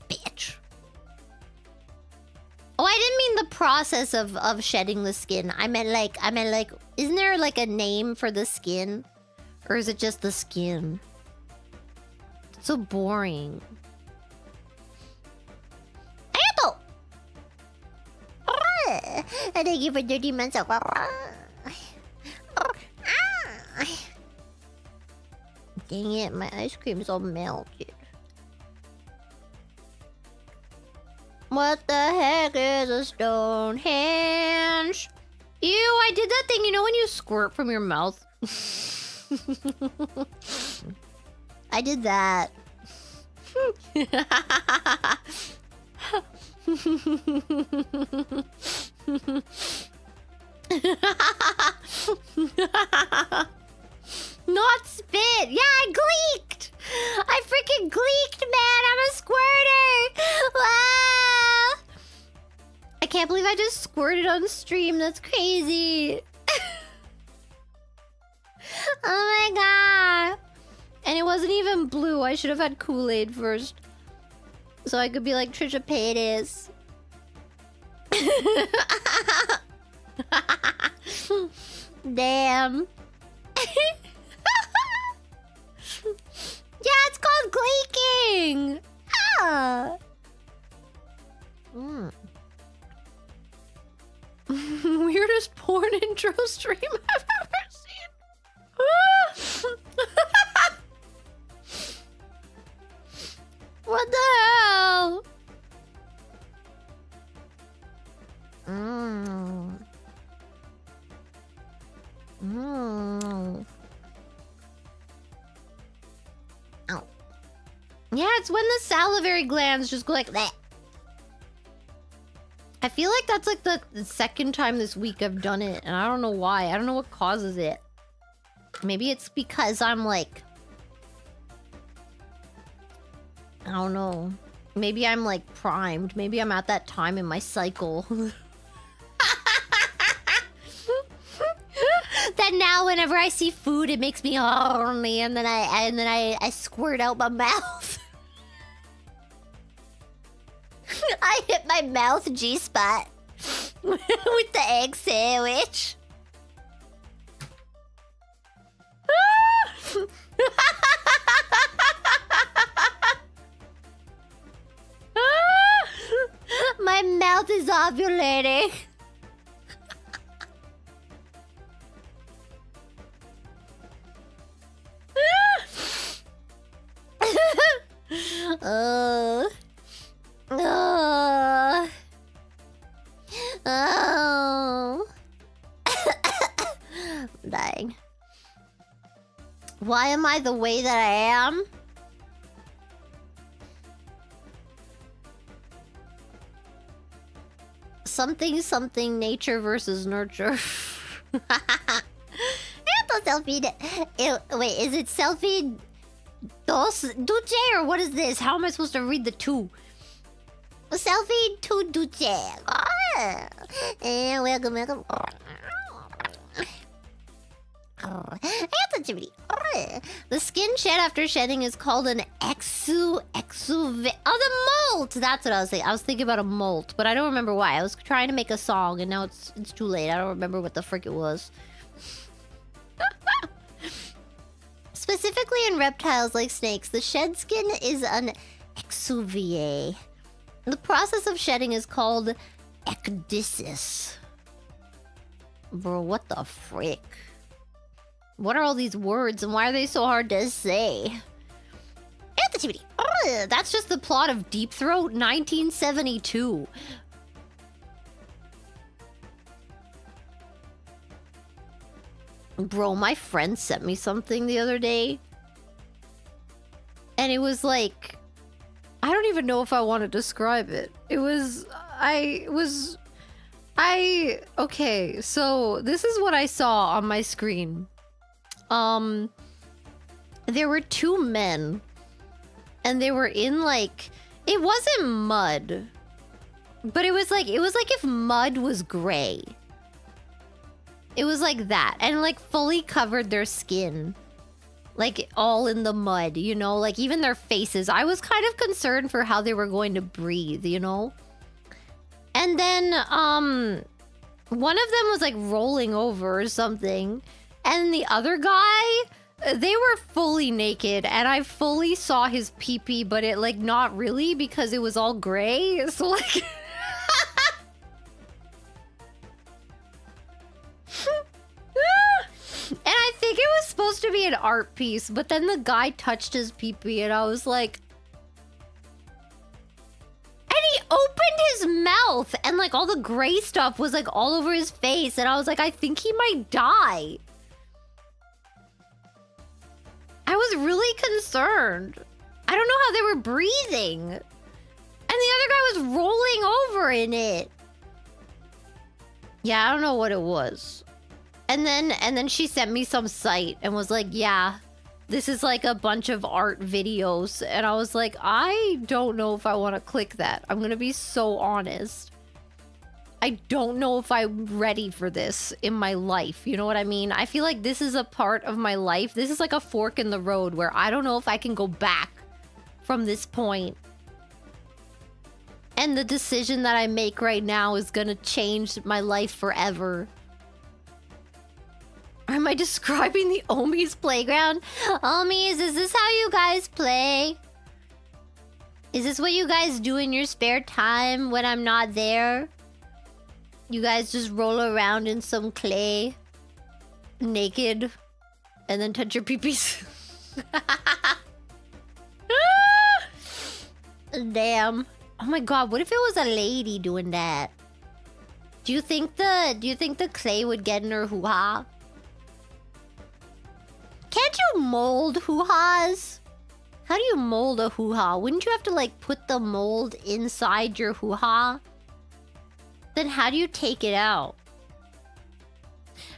Bitch. Oh, I didn't mean the process of shedding the skin. I meant like, isn't there like a name for the skin? Or is it just the skin? It's so boring. Thank you for 30 months of... Dang it, my ice cream's all melted. What the heck is a Stonehenge? Ew, I did that thing, you know when you squirt from your mouth? I did that. Not spit. Yeah, I gleeked. I freaking gleeked, man. I'm a squirter. Wow. I can't believe I just squirted on stream. That's crazy. Oh my god. And it wasn't even blue. I should have had Kool-Aid first. So I could be like, Trisha Paytas. Damn. Yeah, it's called glaking. Ah. Weirdest porn intro stream I've ever seen. What the hell? Ow. Yeah, it's when the salivary glands just go like that. I feel like that's like the second time this week I've done it, and I don't know why. I don't know what causes it. Maybe it's because I'm like... I don't know. Maybe I'm like primed. Maybe I'm at that time in my cycle. That now whenever I see food, it makes me horny, and then I squirt out my mouth. I hit my mouth G-spot with the egg sandwich. My mouth is ovulating. Oh. I'm dying. Why am I the way that I am? Something nature versus nurture. Selfie. Wait, is it selfie dos duce or what is this? How am I supposed to read the two? Selfie to duce. Welcome. The skin shed after shedding is called an exu. Oh, the molt. That's what I was saying. I was thinking about a molt, but I don't remember why. I was trying to make a song, and now it's too late. I don't remember what the frick it was. Specifically in reptiles like snakes, the shed skin is an exuviae. The process of shedding is called ecdysis. Bro, what the frick? What are all these words and why are they so hard to say? That's just the plot of Deep Throat 1972. Bro, my friend sent me something the other day. And it was like... I don't even know if I want to describe it. Okay, so this is what I saw on my screen. There were two men. And they were in like... It wasn't mud. But it was like if mud was gray. It was like that. And like fully covered their skin. Like all in the mud, you know? Like even their faces. I was kind of concerned for how they were going to breathe, you know? And then, one of them was like rolling over or something. And the other guy, they were fully naked. And I fully saw his pee-pee, but it like not really because it was all gray. So like... And I think it was supposed to be an art piece, but then the guy touched his pee-pee and I was like... And he opened his mouth and like all the gray stuff was like all over his face and I was like, I think he might die. I was really concerned. I don't know how they were breathing. And the other guy was rolling over in it. Yeah, I don't know what it was. And then she sent me some site and was like, yeah, this is like a bunch of art videos. And I was like, I don't know if I want to click that. I'm going to be so honest. I don't know if I'm ready for this in my life. You know what I mean? I feel like this is a part of my life. This is like a fork in the road where I don't know if I can go back from this point. And the decision that I make right now is gonna change my life forever. Am I describing the Omi's playground? Omis, is this how you guys play? Is this what you guys do in your spare time when I'm not there? You guys just roll around in some clay, naked, and then touch your peepees. Damn. Oh my god, what if it was a lady doing that? Do you think the clay would get in her hoo-ha? Can't you mold hoo-has? How do you mold a hoo-ha? Wouldn't you have to like put the mold inside your hoo-ha? Then how do you take it out?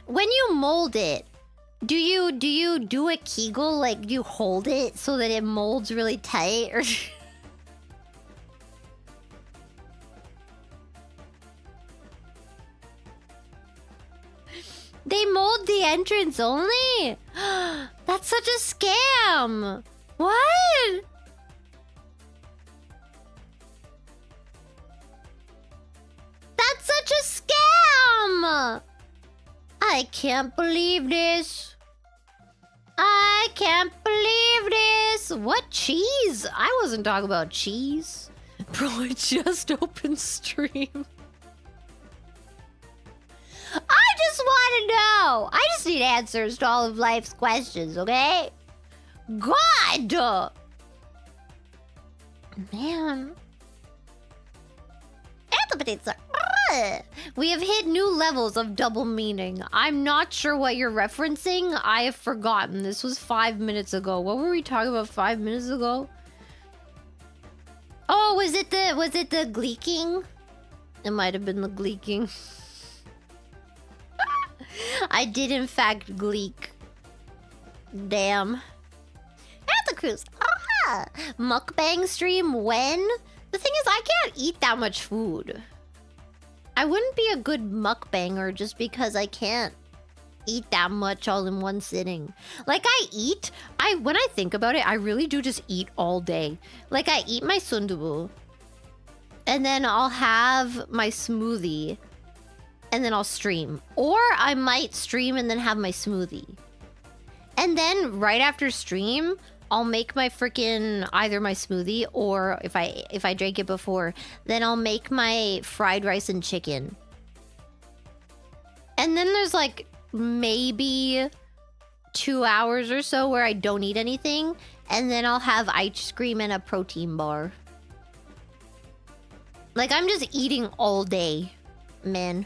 When you mold it, do you do a Kegel? Like, do you hold it so that it molds really tight? Or they mold the entrance only? That's such a scam. What? That's such a scam! I can't believe this. I can't believe this. What cheese? I wasn't talking about cheese. Bro, I just opened stream. I just want to know. I just need answers to all of life's questions, okay? God! Man. We have hit new levels of double meaning. I'm not sure what you're referencing. I have forgotten. This was 5 minutes ago. What were we talking about 5 minutes ago? Oh, was it the gleeking? It might have been the gleeking. I did in fact gleek. Damn. At the cruise. Ah! Mukbang stream when? The thing is, I can't eat that much food. I wouldn't be a good mukbanger just because I can't eat that much all in one sitting. Like, when I think about it, I really do just eat all day. Like, I eat my sundubu, and then I'll have my smoothie, and then I'll stream. Or I might stream and then have my smoothie. And then right after stream, I'll make my freaking either my smoothie, or if I drank it before, then I'll make my fried rice and chicken. And then there's like maybe 2 hours or so where I don't eat anything, and then I'll have ice cream and a protein bar. Like, I'm just eating all day, man.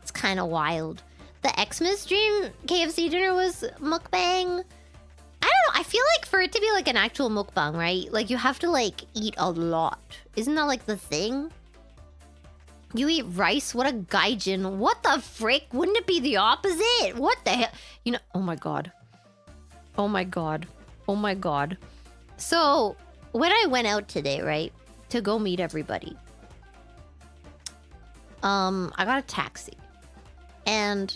It's kind of wild. The Xmas stream KFC dinner was mukbang. I don't know. I feel like for it to be like an actual mukbang, right? Like, you have to like eat a lot. Isn't that like the thing? You eat rice? What a gaijin. What the frick? Wouldn't it be the opposite? What the hell? You know, oh my god. Oh my god. Oh my god. So, when I went out today, right? To go meet everybody. I got a taxi. And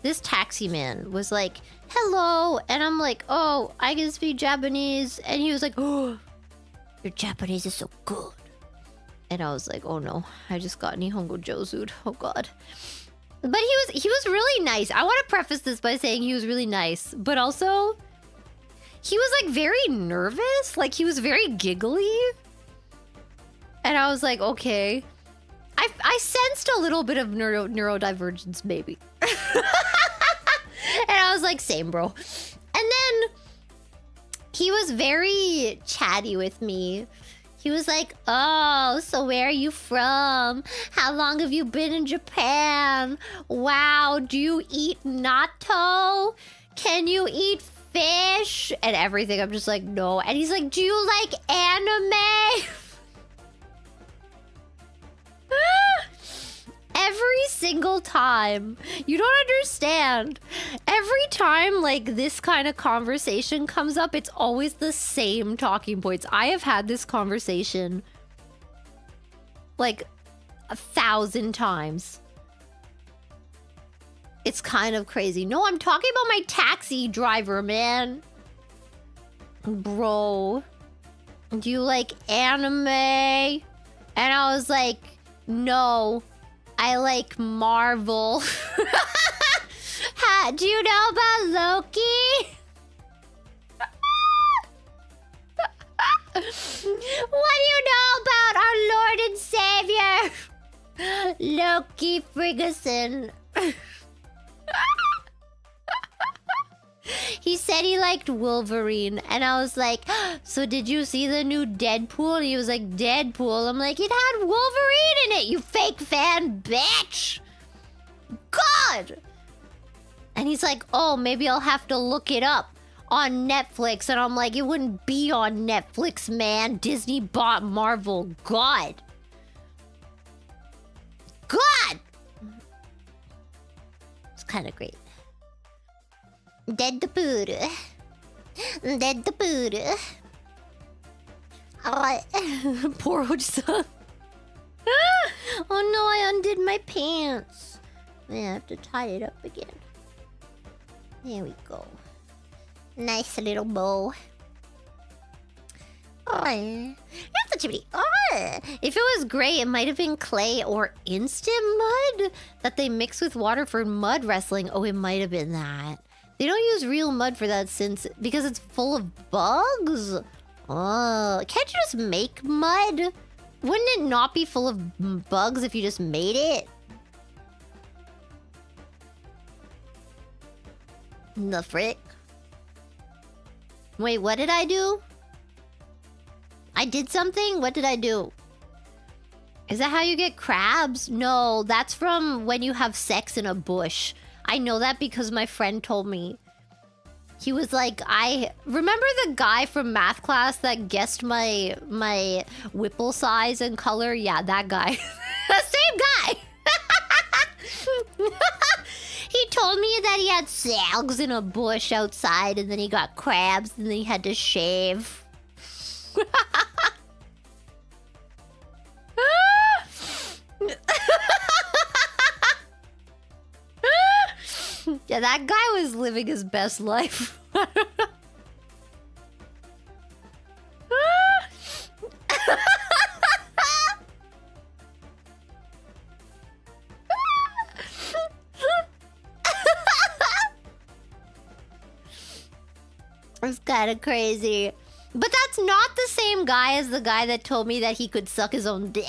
this taxi man was like, hello. And I'm like, oh, I can speak Japanese. And he was like, oh, your Japanese is so good. And I was like, oh no, I just got Nihongo Josu'd. Oh god. But he was really nice. I want to preface this by saying he was really nice. But also, he was like very nervous. Like, he was very giggly. And I was like, okay. I sensed a little bit of neurodivergence, maybe. And I was like, same, bro. And then he was very chatty with me. He was like, oh, so where are you from? How long have you been in Japan? Wow, do you eat natto? Can you eat fish? And everything. I'm just like, no. And he's like, do you like anime? Every single time. You don't understand. Every time like this kind of conversation comes up, it's always the same talking points. I have had this conversation like 1,000 times. It's kind of crazy. No, I'm talking about my taxi driver, man. Bro, do you like anime? And I was like, no, I like Marvel. Do you know about Loki? What do you know about our Lord and Savior? Loki Ferguson. He said he liked Wolverine, and I was like, so did you see the new Deadpool? He was like, Deadpool? I'm like, it had Wolverine in it, you fake fan bitch! God! And he's like, oh, maybe I'll have to look it up on Netflix. And I'm like, it wouldn't be on Netflix, man. Disney bought Marvel. God. God! It's kind of great. Dead the Buddha. Dead the Buddha. Poor Oji-san. Oh no, I undid my pants. I have to tie it up again. There we go. Nice little bow. Oh, that's a chimney. Oh, if it was gray, it might have been clay or instant mud that they mix with water for mud wrestling. Oh, it might have been that. They don't use real mud for that because it's full of bugs. Oh, can't you just make mud? Wouldn't it not be full of bugs if you just made it? The frick? Wait, what did I do? I did something? What did I do? Is that how you get crabs? No, that's from when you have sex in a bush. I know that because my friend told me. He was like, I remember the guy from math class that guessed my Whipple size and color? Yeah, that guy. The same guy. He told me that he had sags in a bush outside and then he got crabs and then he had to shave. Yeah, that guy was living his best life. It's kind of crazy. But that's not the same guy as the guy that told me that he could suck his own dick.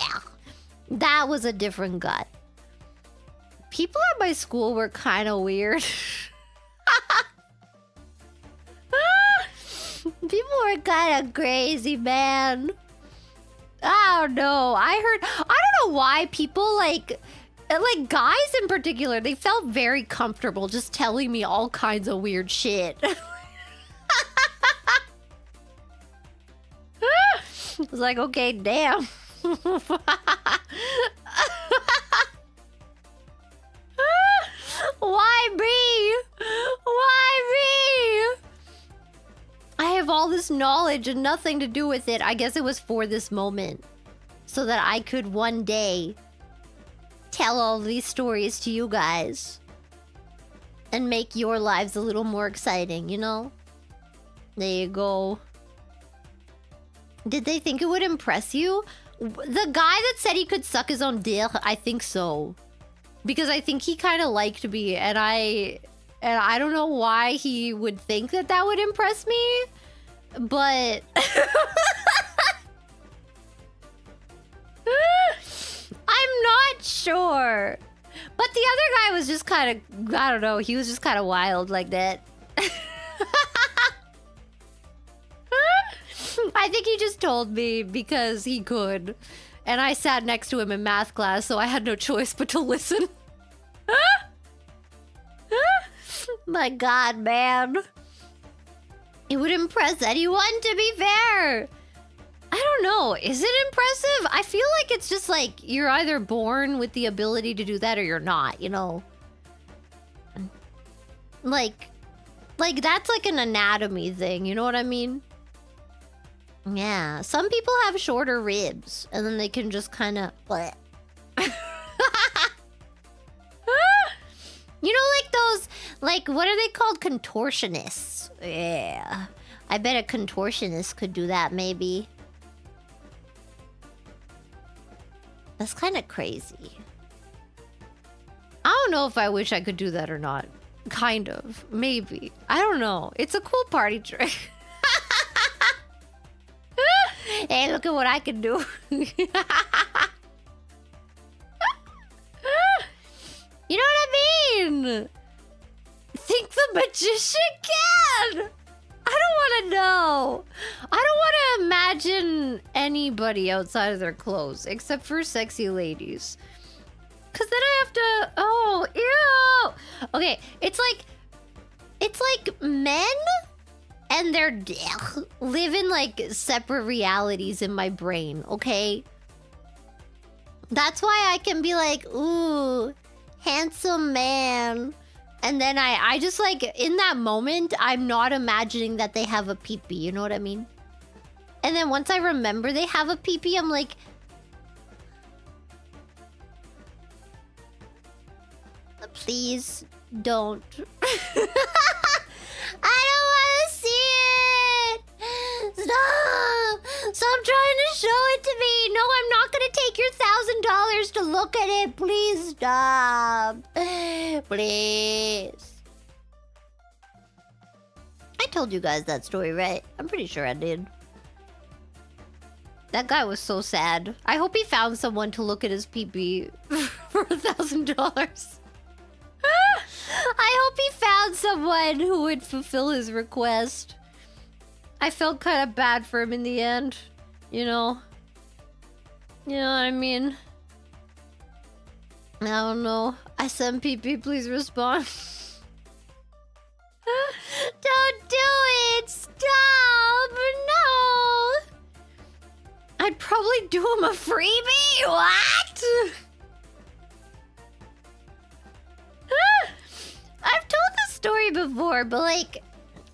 That was a different guy. People at my school were kind of weird. People were kind of crazy, man. I don't know. I don't know why people like guys in particular, they felt very comfortable just telling me all kinds of weird shit. I was like, okay, damn. Why me? Why me? I have all this knowledge and nothing to do with it. I guess it was for this moment. So that I could one day tell all these stories to you guys. And make your lives a little more exciting, you know? There you go. Did they think it would impress you? The guy that said he could suck his own dick, I think so. Because I think he kind of liked me, and I don't know why he would think that that would impress me, but I'm not sure. But the other guy was just kind of, I don't know, he was just kind of wild like that. I think he just told me because he could. And I sat next to him in math class, so I had no choice but to listen. My God, man. It would impress anyone, to be fair. I don't know. Is it impressive? I feel like it's just like you're either born with the ability to do that or you're not, you know? Like that's like an anatomy thing, you know what I mean? Yeah, some people have shorter ribs and then they can just kind of You know, like those, like, what are they called? Contortionists. Yeah. I bet a contortionist could do that, maybe. That's kind of crazy. I don't know if I wish I could do that or not. Kind of. Maybe. I don't know. It's a cool party trick. Hey, look at what I can do. You know what I mean? Think the magician can. I don't want to know. I don't want to imagine anybody outside of their clothes except for sexy ladies. Cause then I have to. Oh, ew. Okay, it's like men and their live in like separate realities in my brain. Okay, that's why I can be like, ooh, handsome man. And then I just like, in that moment, I'm not imagining that they have a pee-pee, you know what I mean? And then once I remember they have a pee-pee, I'm like, please don't. I don't want to see it. Stop. Stop trying to show it to me. No, I'm not going to take your $1,000 to look at it. Please stop. Please. I told you guys that story, right? I'm pretty sure I did. That guy was so sad. I hope he found someone to look at his pee-pee for $1,000. I hope he found someone who would fulfill his request. I felt kind of bad for him in the end, you know? You know what I mean? I don't know. I sent PP, please respond. Don't do it! Stop! No! I'd probably do him a freebie? What? I've told this story before, but like,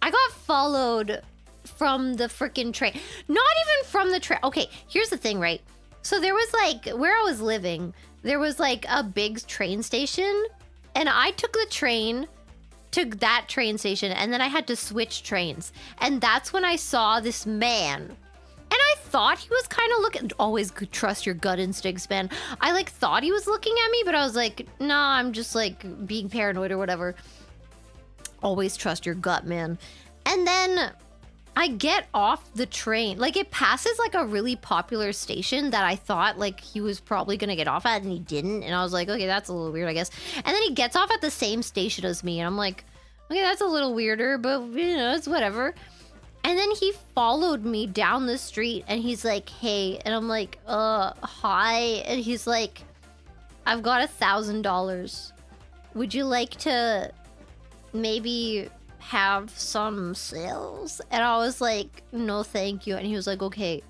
I got followed from the freaking train. Not even from the train. Okay, here's the thing, right? So there was like, where I was living, there was like a big train station, and I took the train to that train station, and then I had to switch trains. And that's when I saw this man. And I thought he was kind of looking... Always trust your gut instincts, man. I like thought he was looking at me, but I was like, nah, I'm just like being paranoid or whatever. Always trust your gut, man. And then I get off the train. Like, it passes like a really popular station that I thought like he was probably gonna get off at, and he didn't. And I was like, okay, that's a little weird, I guess. And then he gets off at the same station as me, and I'm like, okay, that's a little weirder, but you know, it's whatever. And then he followed me down the street, and he's like, hey. And I'm like, hi. And he's like, I've got $1,000. Would you like to maybe have some sales? And I was like, no, thank you. And he was like, okay,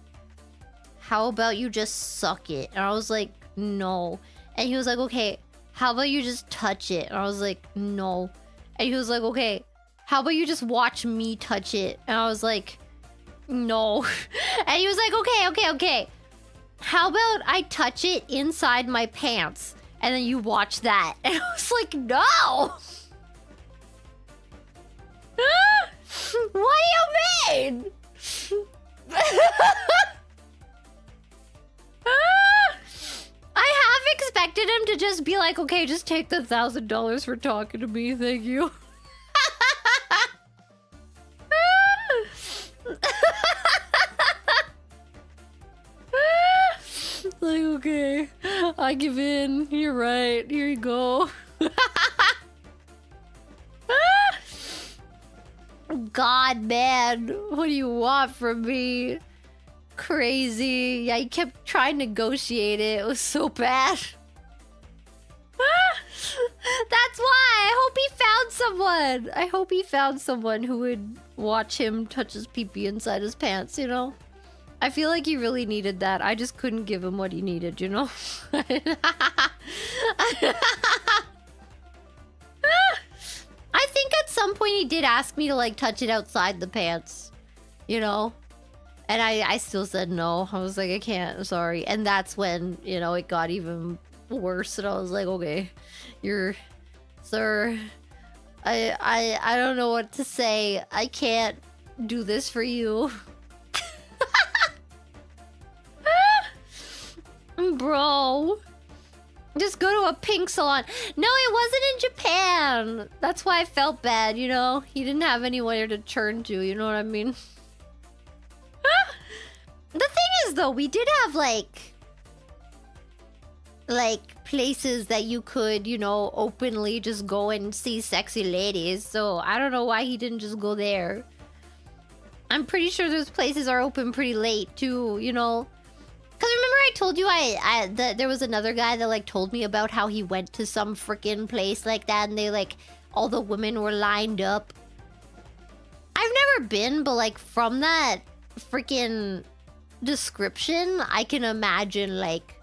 how about you just suck it? And I was like, no. And he was like, okay, how about you just touch it? And I was like, no. And he was like, okay, how about you just watch me touch it? And I was like, no. And he was like, okay. How about I touch it inside my pants, and then you watch that? And I was like, no. What do you mean? I have expected him to just be like, okay, just take the $1,000 for talking to me, thank you. Like, okay, I give in. You're right. Here you go. God, man, what do you want from me? Crazy. Yeah, he kept trying to negotiate it. It was so bad. That's why I hope he found someone. I hope he found someone who would watch him touch his pee-pee inside his pants, you know? I feel like he really needed that. I just couldn't give him what he needed, you know? I think at some point he did ask me to like touch it outside the pants, you know? And I still said no. I was like, I can't, I'm sorry. And that's when, you know, it got even worse, and I was like, okay, sir, I don't know what to say. I can't do this for you. Bro, just go to a pink salon. No, it wasn't in Japan. That's why I felt bad, you know? He didn't have anywhere to turn to, you know what I mean? The thing is, though, we did have, like places that you could, you know, openly just go and see sexy ladies. So I don't know why he didn't just go there. I'm pretty sure those places are open pretty late, too, you know? Because remember I told you there was another guy that, like, told me about how he went to some freaking place like that and they, like, all the women were lined up. I've never been, but, like, from that freaking description, I can imagine, like,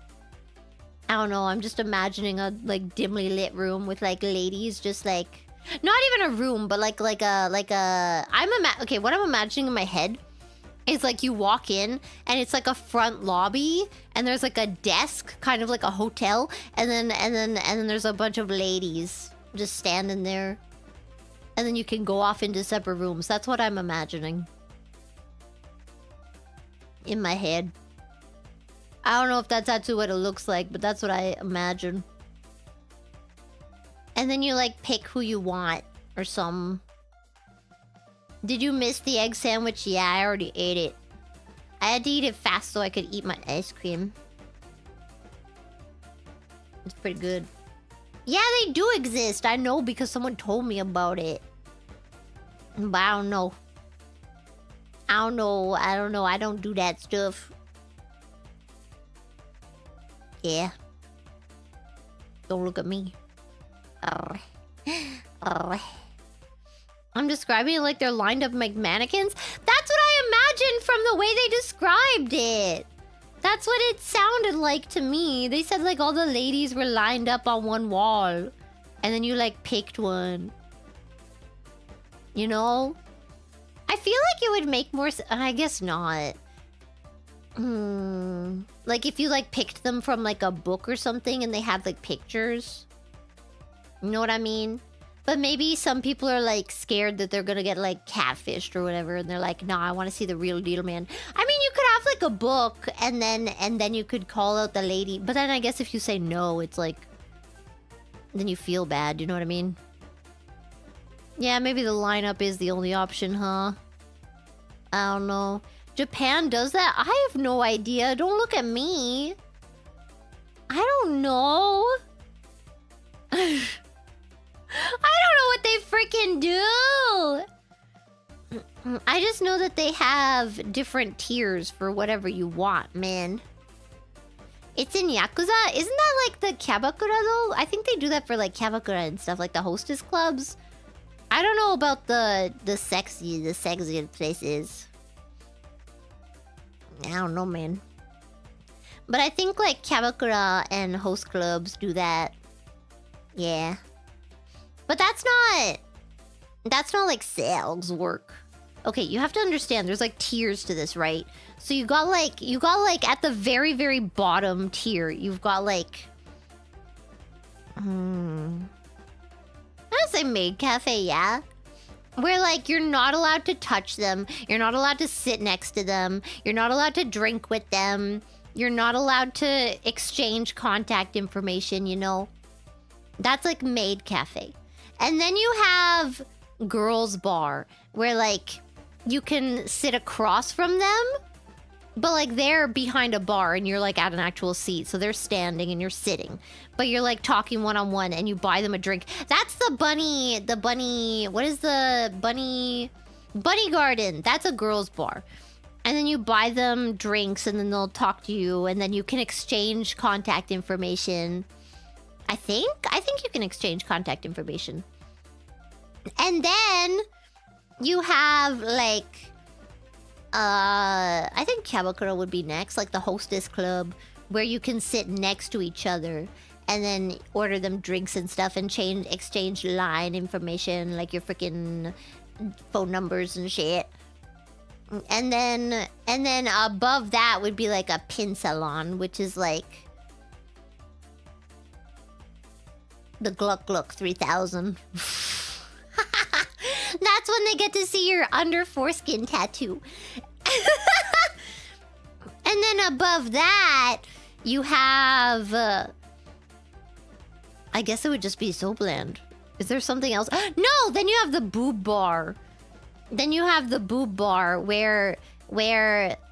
I don't know, I'm just imagining a, like, dimly lit room with, like, ladies just, like, not even a room, but, like what I'm imagining in my head is, like, you walk in and it's like a front lobby and there's like a desk, kind of like a hotel, and then there's a bunch of ladies just standing there, and then you can go off into separate rooms. That's what I'm imagining in my head. I don't know if that's actually what it looks like, but that's what I imagine. And then you, like, pick who you want or something. Did you miss the egg sandwich? Yeah, I already ate it. I had to eat it fast so I could eat my ice cream. It's pretty good. Yeah, they do exist. I know because someone told me about it. But I don't know. I don't know. I don't do that stuff. Yeah. Don't look at me. I'm describing it like they're lined up like mannequins. That's what I imagined from the way they described it. That's what it sounded like to me. They said like all the ladies were lined up on one wall. And then you like picked one. You know? I feel like it would make more sense. I guess not. Like if you like picked them from like a book or something and they have like pictures. You know what I mean? But maybe some people are like scared that they're gonna get like catfished or whatever, and they're like, "Nah, I want to see the real deal, man." I mean, you could have like a book, and then you could call out the lady. But then I guess if you say no, it's like, then you feel bad. You know what I mean? Yeah, maybe the lineup is the only option, huh? I don't know. Japan does that? I have no idea. Don't look at me. I don't know. I don't know what they freaking do. I just know that they have different tiers for whatever you want, man. It's in Yakuza? Isn't that like the Kyabakura though? I think they do that for like Kyabakura and stuff, like the hostess clubs. I don't know about the sexy places. I don't know, man. But I think like Kyabakura and host clubs do that. Yeah. But that's not like sales work. Okay, you have to understand there's like tiers to this, right? So you got like at the very, very bottom tier, you've got like I'd say maid cafe, yeah. Where like you're not allowed to touch them, you're not allowed to sit next to them, you're not allowed to drink with them, you're not allowed to exchange contact information, you know? That's like maid cafe. And then you have girls bar, where like you can sit across from them, but like they're behind a bar and you're like at an actual seat, so they're standing and you're sitting, but you're like talking one-on-one and you buy them a drink. That's the bunny, what is the bunny garden? That's a girls bar. And then you buy them drinks and then they'll talk to you and then you can exchange contact information. I think you can exchange contact information. And then you have like I think Kyabakura would be next, like the hostess club, where you can sit next to each other and then order them drinks and stuff and exchange line information, like your freaking phone numbers and shit. And then above that would be like a pin salon, which is like The Gluck Gluck 3000. That's when they get to see your under foreskin tattoo. And then above that, you have... I guess it would just be Soapland. Is there something else? No! Then you have the boob bar. Then you have the boob bar where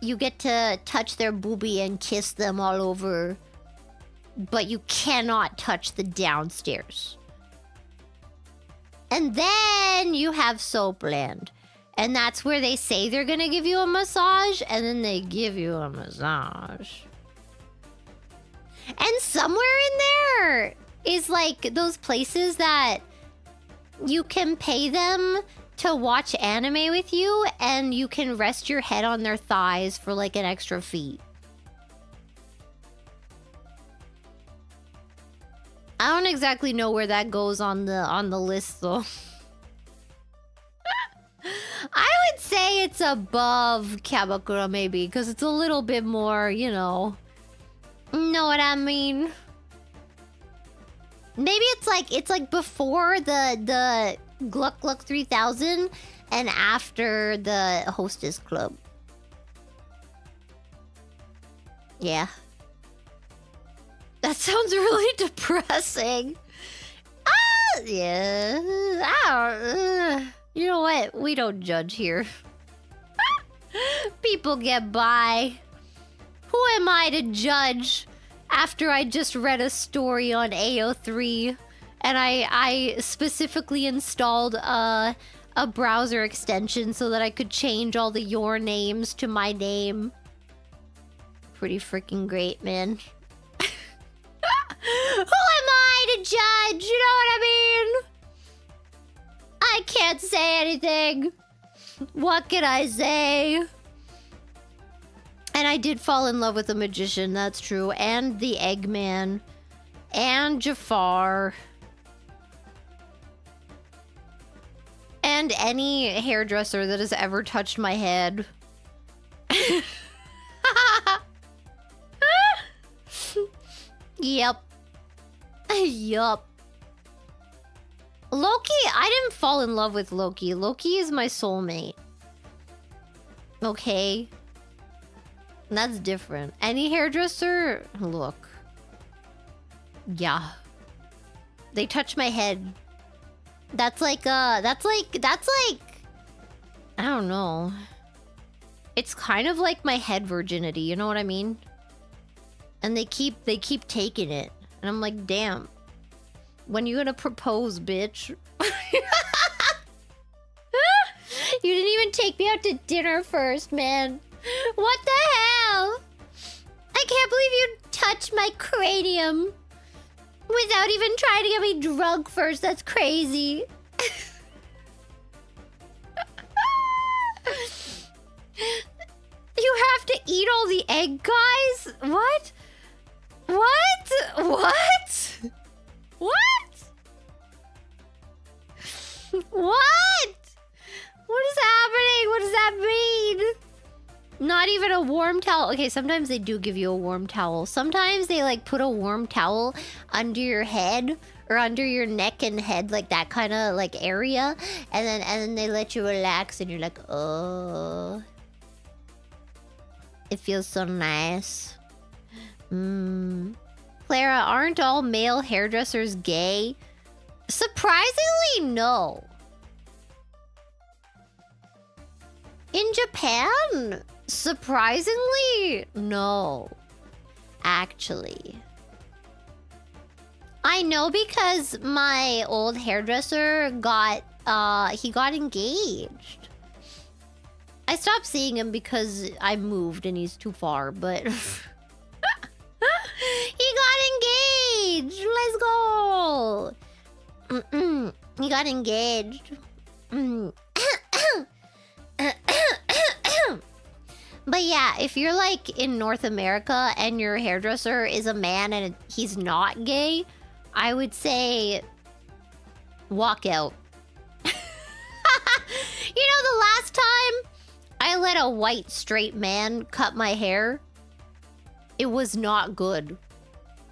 you get to touch their boobie and kiss them all over. But you cannot touch the downstairs. And then you have Soapland. And that's where they say they're gonna give you a massage, and then they give you a massage. And somewhere in there is like those places that you can pay them to watch anime with you, and you can rest your head on their thighs for like an extra fee. I don't exactly know where that goes on the list though. I would say it's above Kabakura maybe, because it's a little bit more, you know what I mean? Maybe it's like before the Gluck Gluck 3000 and after the Hostess Club. Yeah. That sounds really depressing. Yeah. You know what? We don't judge here. People get by. Who am I to judge after I just read a story on AO3 and I specifically installed a browser extension so that I could change all the your names to my name. Pretty freaking great, man. Who am I to judge? You know what I mean? I can't say anything. What can I say? And I did fall in love with the magician, that's true. And the Eggman. And Jafar. And any hairdresser that has ever touched my head. Yep. Yup. Loki, I didn't fall in love with Loki. Loki is my soulmate. Okay. That's different. Any hairdresser? Look. Yeah. They touch my head. That's like, I don't know. It's kind of like my head virginity, you know what I mean? And they keep taking it. And I'm like, damn. When you gonna propose, bitch? You didn't even take me out to dinner first, man. What the hell? I can't believe you touched my cranium without even trying to get me drunk first. That's crazy. You have to eat all the egg, guys? What? What? What? What? What? What is happening? What does that mean? Not even a warm towel. Okay, sometimes they do give you a warm towel. Sometimes they like put a warm towel under your head or under your neck and head, like that kind of like area, and then they let you relax, and you're like, oh, it feels so nice. Clara, aren't all male hairdressers gay? Surprisingly, no. In Japan, surprisingly, no. Actually. I know because my old hairdresser got engaged. I stopped seeing him because I moved and he's too far, but... He got engaged! Let's go! He got engaged. But yeah, if you're like in North America and your hairdresser is a man and he's not gay, I would say walk out. You know, the last time I let a white straight man cut my hair, it was not good.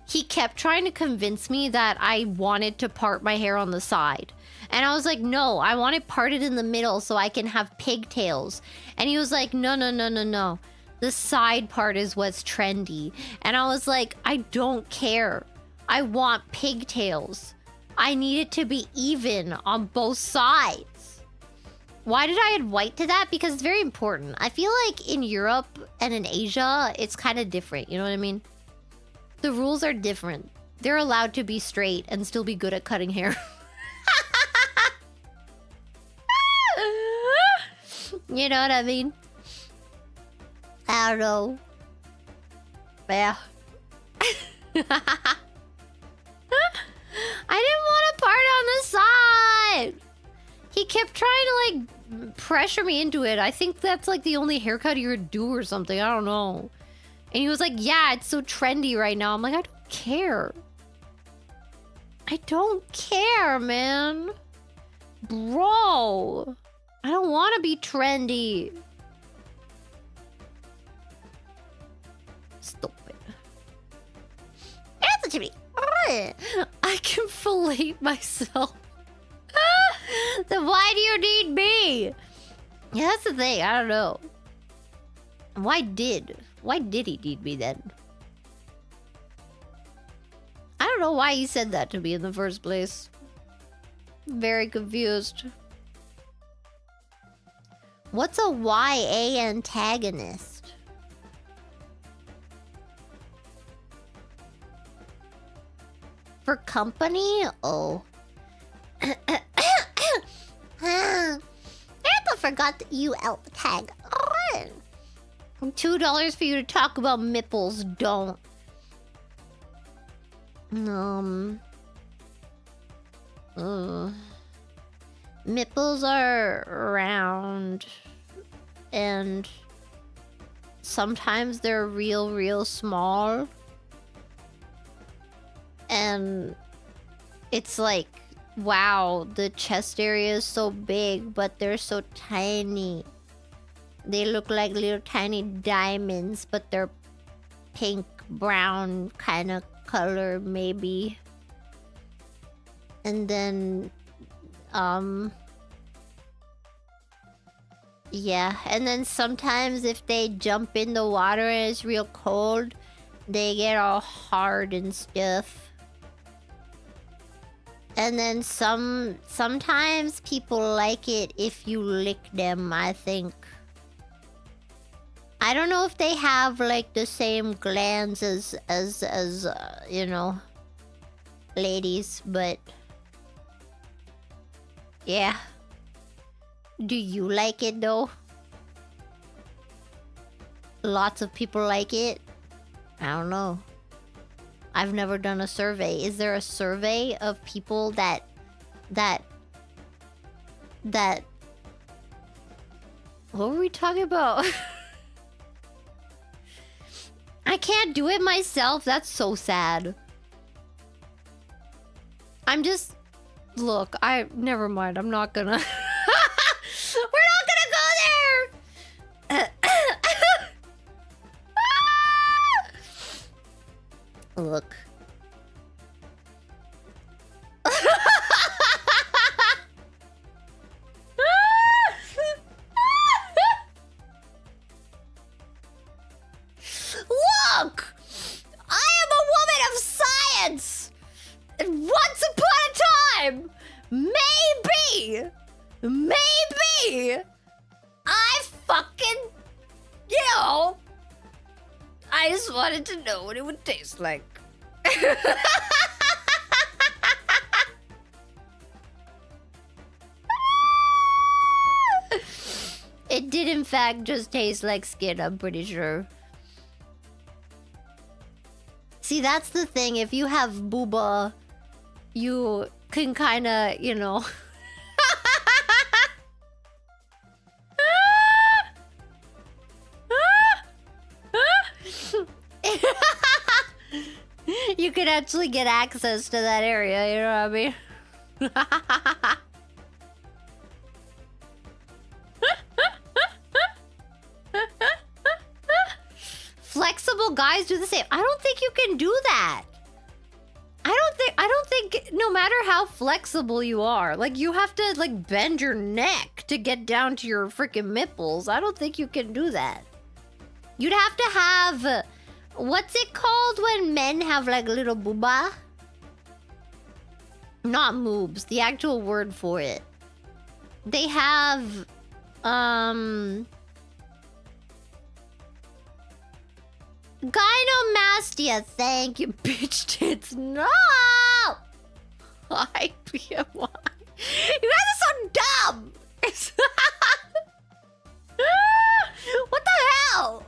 he kept trying to convince me that I wanted to part my hair on the side. And I was like, no, I want it parted in the middle so I can have pigtails. And he was like, no, no, no, no, no. The side part is what's trendy. And I was like, I don't care. I want pigtails. I need it to be even on both sides. Why did I add white to that? Because it's very important. I feel like in Europe and in Asia, it's kind of different. You know what I mean? The rules are different. They're allowed to be straight and still be good at cutting hair. You know what I mean? I don't know. Yeah. I didn't want to part on the side. He kept trying to like pressure me into it. I think that's like the only haircut he would do or something. I don't know. And he was like, yeah, it's so trendy right now. I'm like, I don't care. I don't care, man. Bro. I don't want to be trendy. Stupid. Answer to me. I can fillet myself. Then why do you need me? Yeah, that's the thing. I don't know. Why did he need me then? I don't know why he said that to me in the first place. Very confused. What's a YA antagonist? For company? Oh. I forgot the UL tag. $2 for you to talk about nipples. Don't. Nipples are round. And sometimes they're real small. And it's like, wow, the chest area is so big, but they're so tiny. They look like little tiny diamonds, but they're pink, brown kind of color, maybe. And then, yeah. And then sometimes if they jump in the water and it's real cold, they get all hard and stuff. And then sometimes people like it if you lick them, I think. I don't know if they have like the same glands as you know, ladies, but yeah. Do you like it though? Lots of people like it. I don't know. I've never done a survey. Is there a survey of people that what were we talking about? I can't do it myself. That's so sad. I'm just... Look, never mind. I'm not gonna... We're not gonna go there! Look. Look! I am a woman of science! And once upon a time, maybe, I fucking, you know, I just wanted to know what it would taste like. It did in fact just taste like skin, I'm pretty sure. See, that's the thing. If you have booba, you can kind of, you know... You can actually get access to that area, you know what I mean? Flexible guys do the same. I don't think you can do that. I don't think no matter how flexible you are, like you have to like bend your neck to get down to your freaking nipples. I don't think you can do that. You'd have to have, what's it called when men have like little booba? Not moobs, the actual word for it. They have, gynomastia. Thank you, bitch tits. No! Hi, BMY. You guys are so dumb! What the hell?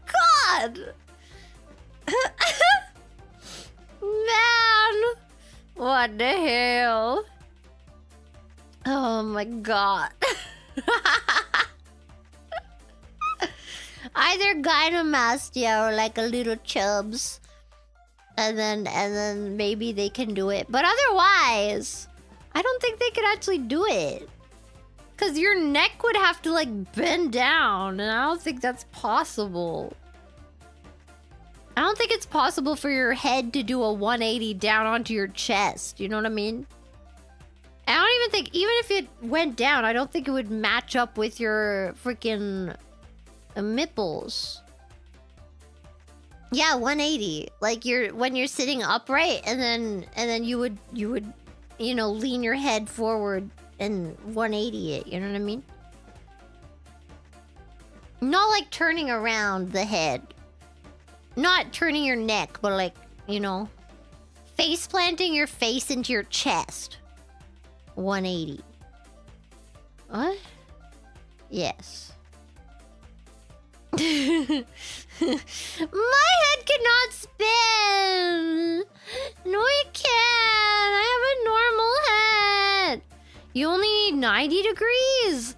God! Man! What the hell? Oh my god. Either gynomastia or like a little chubs. And then maybe they can do it. But otherwise, I don't think they could actually do it. Cause your neck would have to like bend down, and I don't think that's possible. I don't think it's possible for your head to do a 180 down onto your chest. You know what I mean? I don't even think, even if it went down, I don't think it would match up with your freaking nipples. Yeah, 180. Like when you're sitting upright, and then you would you know, lean your head forward and 180 it. You know what I mean? Not like turning around the head. Not turning your neck, but like, you know, face planting your face into your chest. 180. What? Yes. My head cannot spin. No, it can't. I have a normal head. You only need 90 degrees.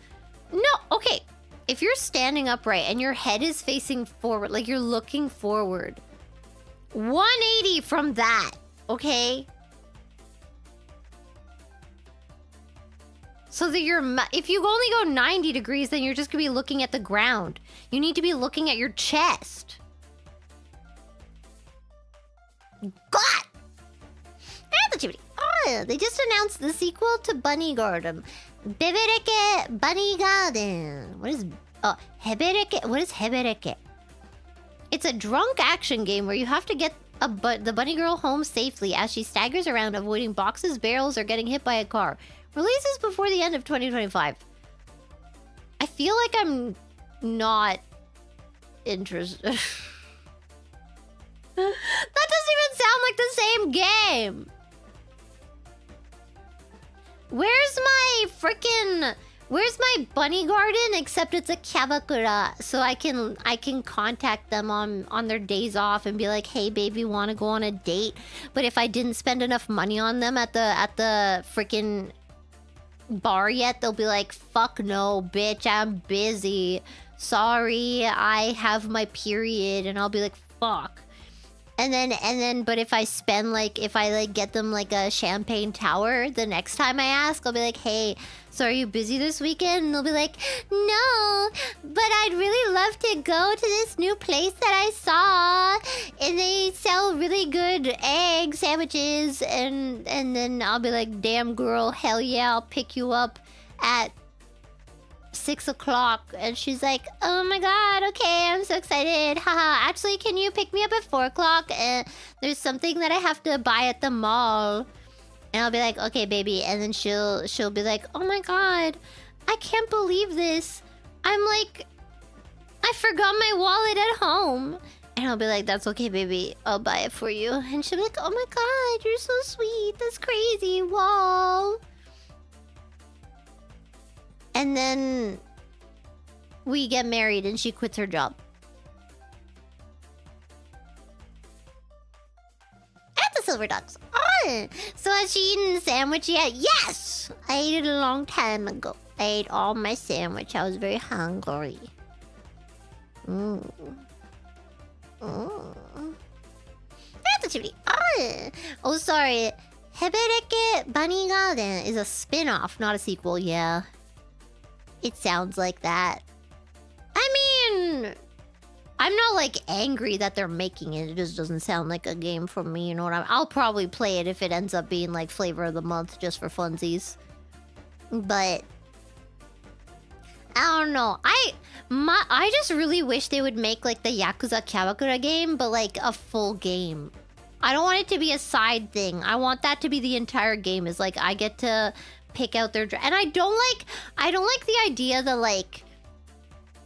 No, okay. If you're standing upright and your head is facing forward, like you're looking forward, 180 from that, okay? So that if you only go 90 degrees, then you're just gonna be looking at the ground. You need to be looking at your chest. God! Oh, they just announced the sequel to Bunny Garden. Bebereke Bunny Garden. What is... Oh, Hebereke... What is Hebereke? It's a drunk action game where you have to get the bunny girl home safely as she staggers around avoiding boxes, barrels, or getting hit by a car. Releases before the end of 2025. I feel like I'm not interested. That doesn't even sound like the same game. Where's my bunny garden? Except it's a kyabakura, so I can contact them on their days off and be like, hey baby, want to go on a date? But if I didn't spend enough money on them at the freaking bar yet, they'll be like, fuck no, bitch, I'm busy. Sorry, I have my period. And I'll be like, fuck. And then, but if I spend if I get them like a champagne tower, the next time I ask, I'll be like, hey, so are you busy this weekend? And they'll be like, no, but I'd really love to go to this new place that I saw. And they sell really good egg sandwiches. And then I'll be like, damn girl, hell yeah, I'll pick you up at 6 o'clock. And she's like, oh my god, okay, I'm so excited, haha. Actually, can you pick me up at 4 o'clock? There's something that I have to buy at the mall. And I'll be like, okay baby. And then she'll be like, oh my god, I can't believe this. I'm like, I forgot my wallet at home. And I'll be like, that's okay baby, I'll buy it for you. And she'll be like, oh my god, you're so sweet, that's crazy, whoa. And then we get married and she quits her job. At the Silver Dogs. Oh, so has she eaten the sandwich yet? Yes! I ate it a long time ago. I ate all my sandwich. I was very hungry. Oh, sorry. Hebereke Bunny Garden is a spin-off, not a sequel. Yeah. It sounds like that. mean, I'm not like angry that they're making it. It just doesn't sound like a game for me. You know what I'll probably play it if it ends up being like flavor of the month just for funsies. But I don't know. I just really wish they would make like the Yakuza Kyabakura game, but like a full game. I don't want it to be a side thing. I want that to be the entire game. Is like I get to pick out their and I don't like the idea that like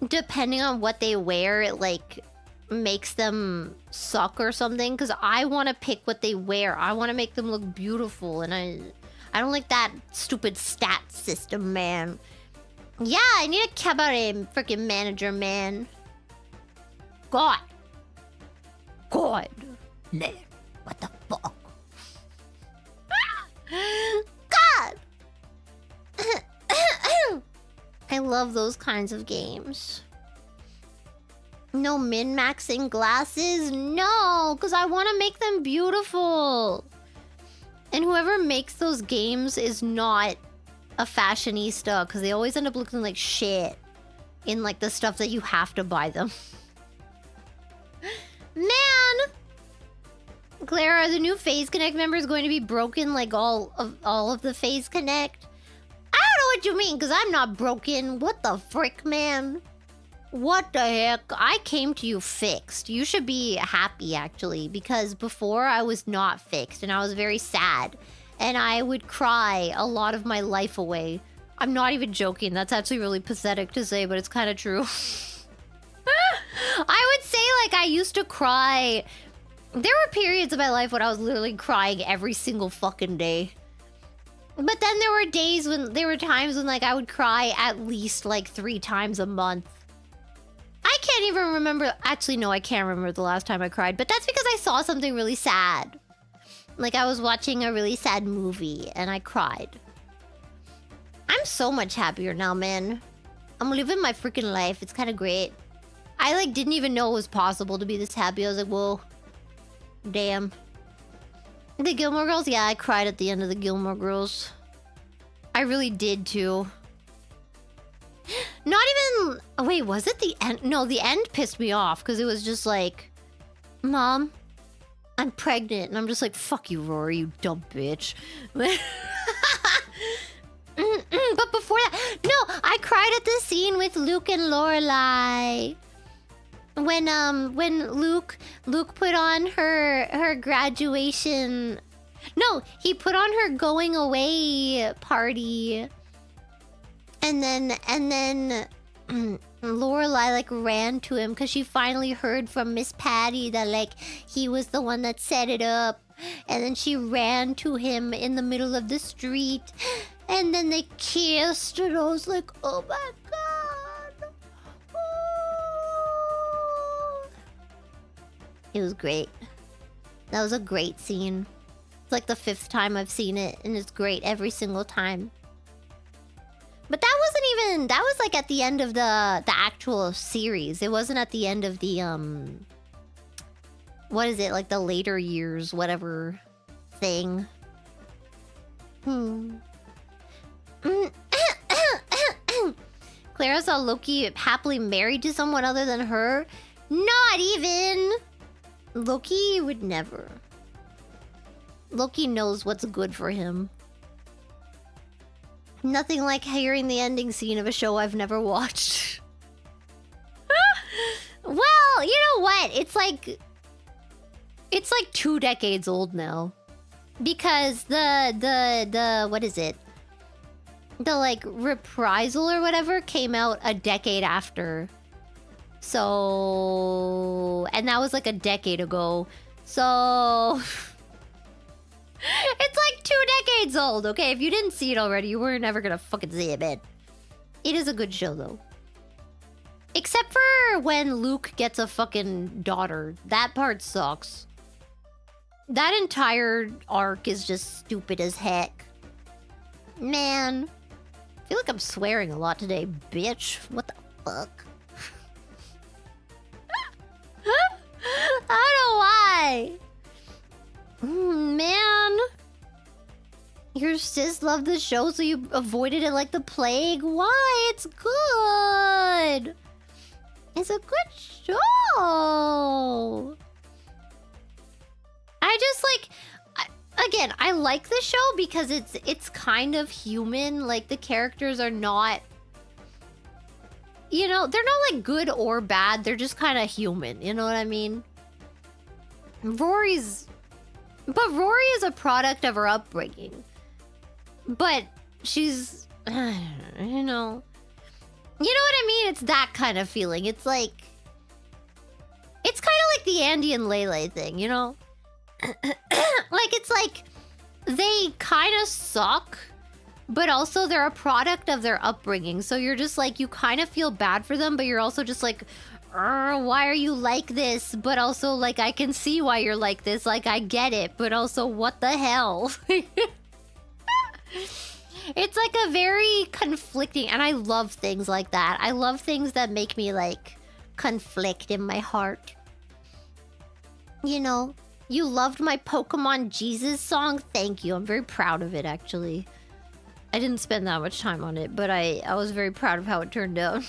depending on what they wear, it like makes them suck or something. Because I want to pick what they wear. I want to make them look beautiful, and I don't like that stupid stat system, man. Yeah, I need a cabaret freaking manager, man. God. Man, what the fuck? God. I love those kinds of games. No min-maxing glasses? No, because I want to make them beautiful. And whoever makes those games is not a fashionista, because they always end up looking like shit in like the stuff that you have to buy them. Man! Clara, are the new Phase Connect members going to be broken like all of the Phase Connect? I don't know what you mean, because I'm not broken. What the frick, man? What the heck? I came to you fixed. You should be happy, actually, because before I was not fixed, and I was very sad. And I would cry a lot of my life away. I'm not even joking. That's actually really pathetic to say, but it's kind of true. I would say, like, I used to cry. There were periods of my life when I was literally crying every single fucking day. But then there were times when, like, I would cry at least, like, 3 times a month. I can't even remember. Actually, no, I can't remember the last time I cried. But that's because I saw something really sad. Like, I was watching a really sad movie, and I cried. I'm so much happier now, man. I'm living my freaking life. It's kind of great. I, like, didn't even know it was possible to be this happy. I was like, whoa. Damn. The Gilmore Girls? Yeah, I cried at the end of the Gilmore Girls. I really did, too. Not even... Oh, wait, was it the end? No, the end pissed me off, because it was just like... Mom... I'm pregnant, and I'm just like, fuck you, Rory, you dumb bitch. But before that, no, I cried at the scene with Luke and Lorelai. When Luke put on her graduation. No, he put on her going away party. And then Lorelai like ran to him because she finally heard from Miss Patty that like he was the one that set it up, and then she ran to him in the middle of the street, and then they kissed, and I was like, oh my god. Oh. It was great. That was a great scene. It's like the 5th time I've seen it, and it's great every single time. But that wasn't even... That was like at the end of the actual series. It wasn't at the end of the, what is it? Like the later years, whatever thing. Clara saw Loki happily married to someone other than her? Not even! Loki would never. Loki knows what's good for him. Nothing like hearing the ending scene of a show I've never watched. Well, you know what? It's like 2 decades old now. Because the what is it? The like reprisal or whatever came out a decade after. So, and that was like a decade ago. So it's like 2 decades old, okay? If you didn't see it already, you were never gonna fucking see it, man. It is a good show, though. Except for when Luke gets a fucking daughter. That part sucks. That entire arc is just stupid as heck. Man. I feel like I'm swearing a lot today, bitch. What the fuck? I don't know why. Man. Your sis loved the show, so you avoided it like the plague? Why? It's good. It's a good show. I just like, again, I like the show because it's kind of human. Like the characters are not, you know, they're not like good or bad. They're just kind of human. You know what I mean? Rory is a product of her upbringing. But she's, you know what I mean? It's that kind of feeling. It's like, it's kind of like the Andy and Lele thing, you know? Like, it's like, they kind of suck, but also they're a product of their upbringing. So you're just like, you kind of feel bad for them, but you're also just like, why are you like this? But also, like, I can see why you're like this. Like, I get it, but also, what the hell? It's like a very conflicting, and I love things like that. I love things that make me, like, conflict in my heart. You know, you loved my Pokemon Jesus song? Thank you. I'm very proud of it, actually. I didn't spend that much time on it, but I was very proud of how it turned out.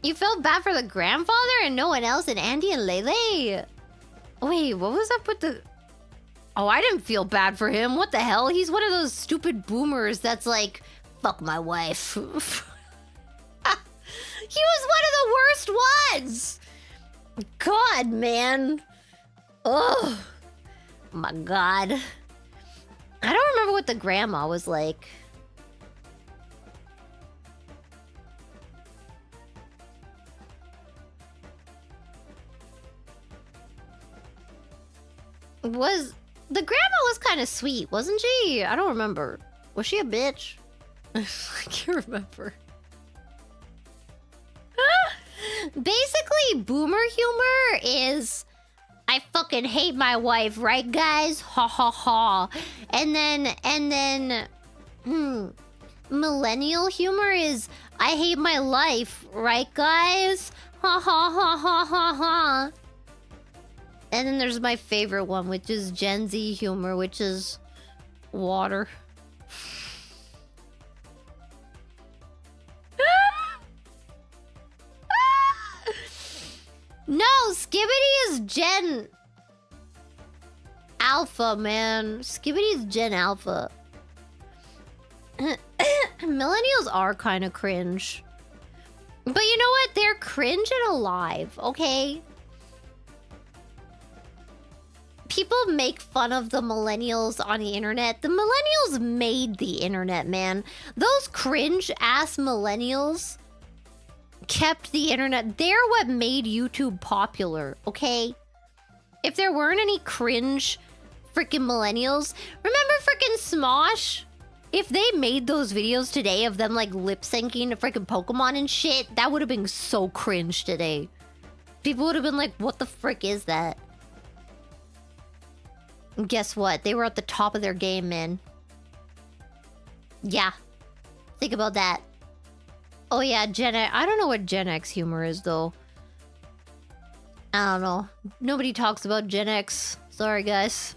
You felt bad for the grandfather and no one else, and Andy and Lele? Wait, what was up with the... Oh, I didn't feel bad for him. What the hell? He's one of those stupid boomers that's like, fuck my wife. He was one of the worst ones. God, man. Oh, my God. I don't remember what the grandma was like. The grandma was kind of sweet, wasn't she? I don't remember. Was she a bitch? I can't remember. Basically, boomer humor is, I fucking hate my wife, right, guys? Ha ha ha. And then, millennial humor is, I hate my life, right, guys? Ha ha ha ha ha ha. And then there's my favorite one, which is Gen Z humor, which is water. No, Skibbity is Gen Alpha, man. Skibbity is Gen Alpha. Millennials are kind of cringe. But you know what? They're cringe and alive, okay? People make fun of the millennials on the internet. The millennials made the internet, man. Those cringe-ass millennials kept the internet. They're what made YouTube popular, okay? If there weren't any cringe freaking millennials... Remember freaking Smosh? If they made those videos today of them, like, lip-syncing to freaking Pokemon and shit, that would have been so cringe today. People would have been like, what the frick is that? And guess what? They were at the top of their game, man. Yeah. Think about that. Oh yeah, Gen X. I don't know what Gen X humor is, though. I don't know. Nobody talks about Gen X. Sorry, guys.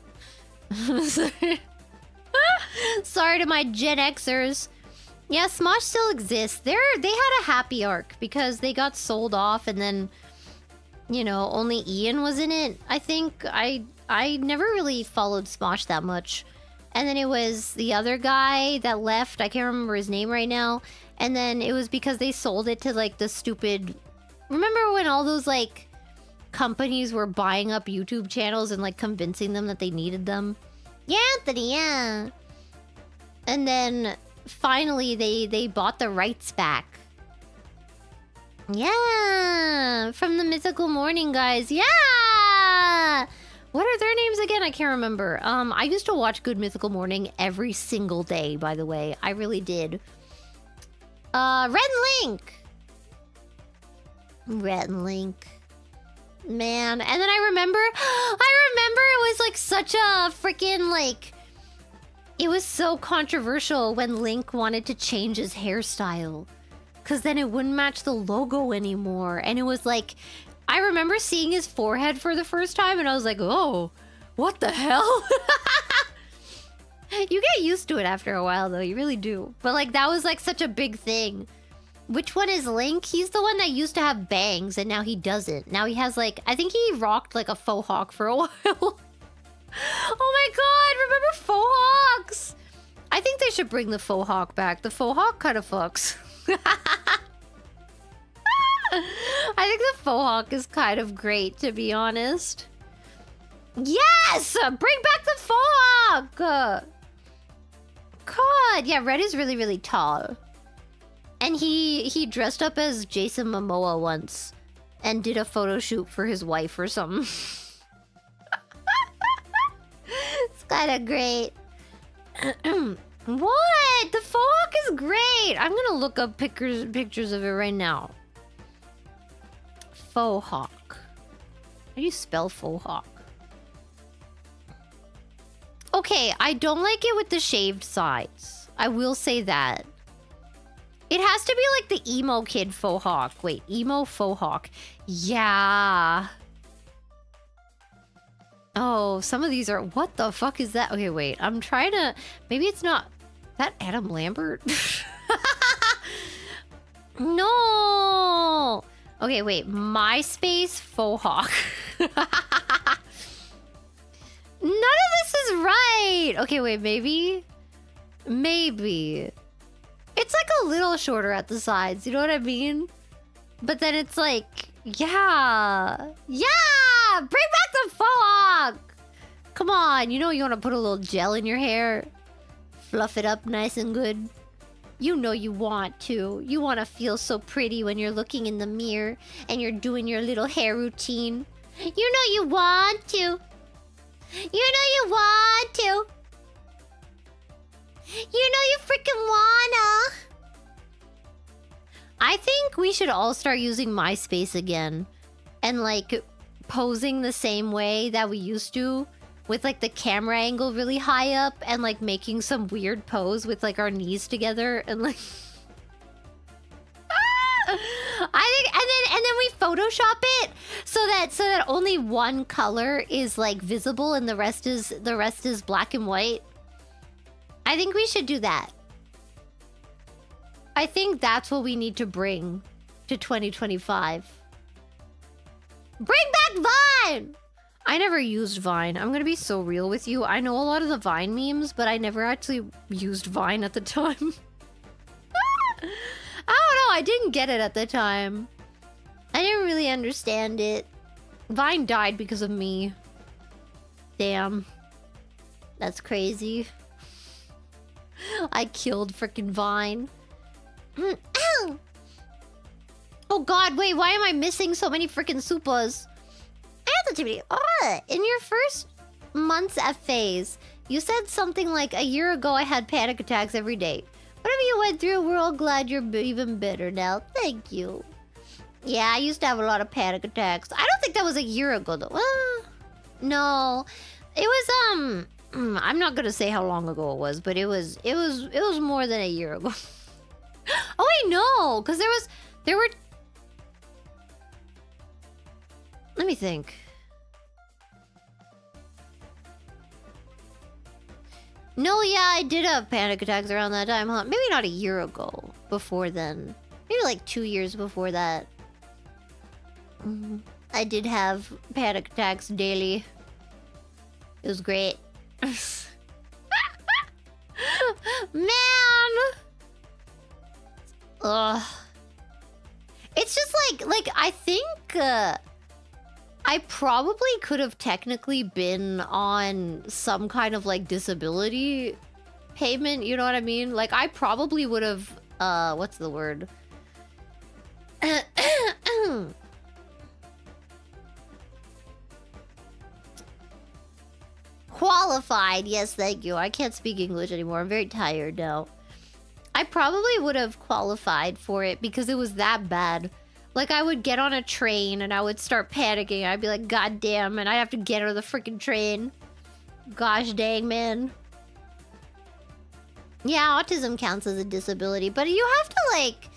Sorry to my Gen Xers. Yeah, Smosh still exists. They had a happy arc because they got sold off and then, you know, only Ian was in it. I think I never really followed Smosh that much. And then it was the other guy that left. I can't remember his name right now. And then it was because they sold it to, like, the stupid... Remember when all those, like, companies were buying up YouTube channels and, like, convincing them that they needed them? Yeah, Anthony, yeah. And then, finally, they bought the rights back. Yeah! From the Mythical Morning guys. Yeah! What are their names again? I can't remember. I used to watch Good Mythical Morning every single day, by the way. I really did. Red and Link! Red and Link. Man. And then I remember it was like such a freaking like... It was so controversial when Link wanted to change his hairstyle. Because then it wouldn't match the logo anymore. And it was like... I remember seeing his forehead for the first time and I was like, oh, what the hell? You get used to it after a while though, you really do. But like that was like such a big thing Which one is Link? He's the one that used to have bangs and now he doesn't. Now he has like, I think he rocked like a faux hawk for a while. Oh my god, remember faux hawks? I think they should bring the faux hawk back. The faux hawk kind of fucks. I think the faux hawk is kind of great, to be honest. Yes! Bring back the faux hawk! God, yeah, Red is really, really tall. And he dressed up as Jason Momoa once and did a photo shoot for his wife or something. It's kind of great. What? The faux hawk is great. I'm gonna look up pictures of it right now. Faux hawk. How do you spell faux hawk? Okay, I don't like it with the shaved sides. I will say that. It has to be like the emo kid faux hawk. Wait, emo faux hawk. Yeah. Oh, some of these are... What the fuck is that? Okay, wait. I'm trying to... Maybe it's not... Is that Adam Lambert? No! Okay, wait. MySpace faux hawk. None of this is right! Okay, wait. Maybe... Maybe... It's like a little shorter at the sides. You know what I mean? But then it's like... Yeah! Yeah! Bring back the faux hawk! Come on, you know you want to put a little gel in your hair? Fluff it up nice and good. You know you want to. You want to feel so pretty when you're looking in the mirror and you're doing your little hair routine. You know you want to. You know you want to. You know you freaking wanna. I think we should all start using MySpace again. And like posing the same way that we used to. With like the camera angle really high up. And like making some weird pose with like our knees together. And like... I think... And then we Photoshop it. So that only one color is like visible. And the rest is black and white. I think we should do that. I think that's what we need to bring to 2025. Bring back Vine! I never used Vine. I'm gonna be so real with you. I know a lot of the Vine memes, but I never actually used Vine at the time. I don't know. I didn't get it at the time. I didn't really understand it. Vine died because of me. Damn. That's crazy. I killed frickin' Vine. Oh god, wait, why am I missing so many frickin' supas? In your first months at phase, you said something like, a year ago I had panic attacks every day. Whatever you went through, we're all glad you're even better now. Thank you. Yeah, I used to have a lot of panic attacks. I don't think that was a year ago though. No. It was I'm not gonna say how long ago it was, but it was more than a year ago. Oh wait, no, because there were. Let me think. No, yeah, I did have panic attacks around that time, huh? Maybe not a year ago. Before then, maybe like 2 years before that. I did have panic attacks daily. It was great. Man! Ugh. It's just like I think I probably could have technically been on some kind of like disability payment, you know what I mean? Like I probably would have what's the word? Qualified. Yes, thank you. I can't speak English anymore. I'm very tired now. I probably would have qualified for it because it was that bad. Like, I would get on a train and I would start panicking. I'd be like, God damn, and I'd have to get out of the freaking train. Gosh dang, man. Yeah, autism counts as a disability, but you have to, like...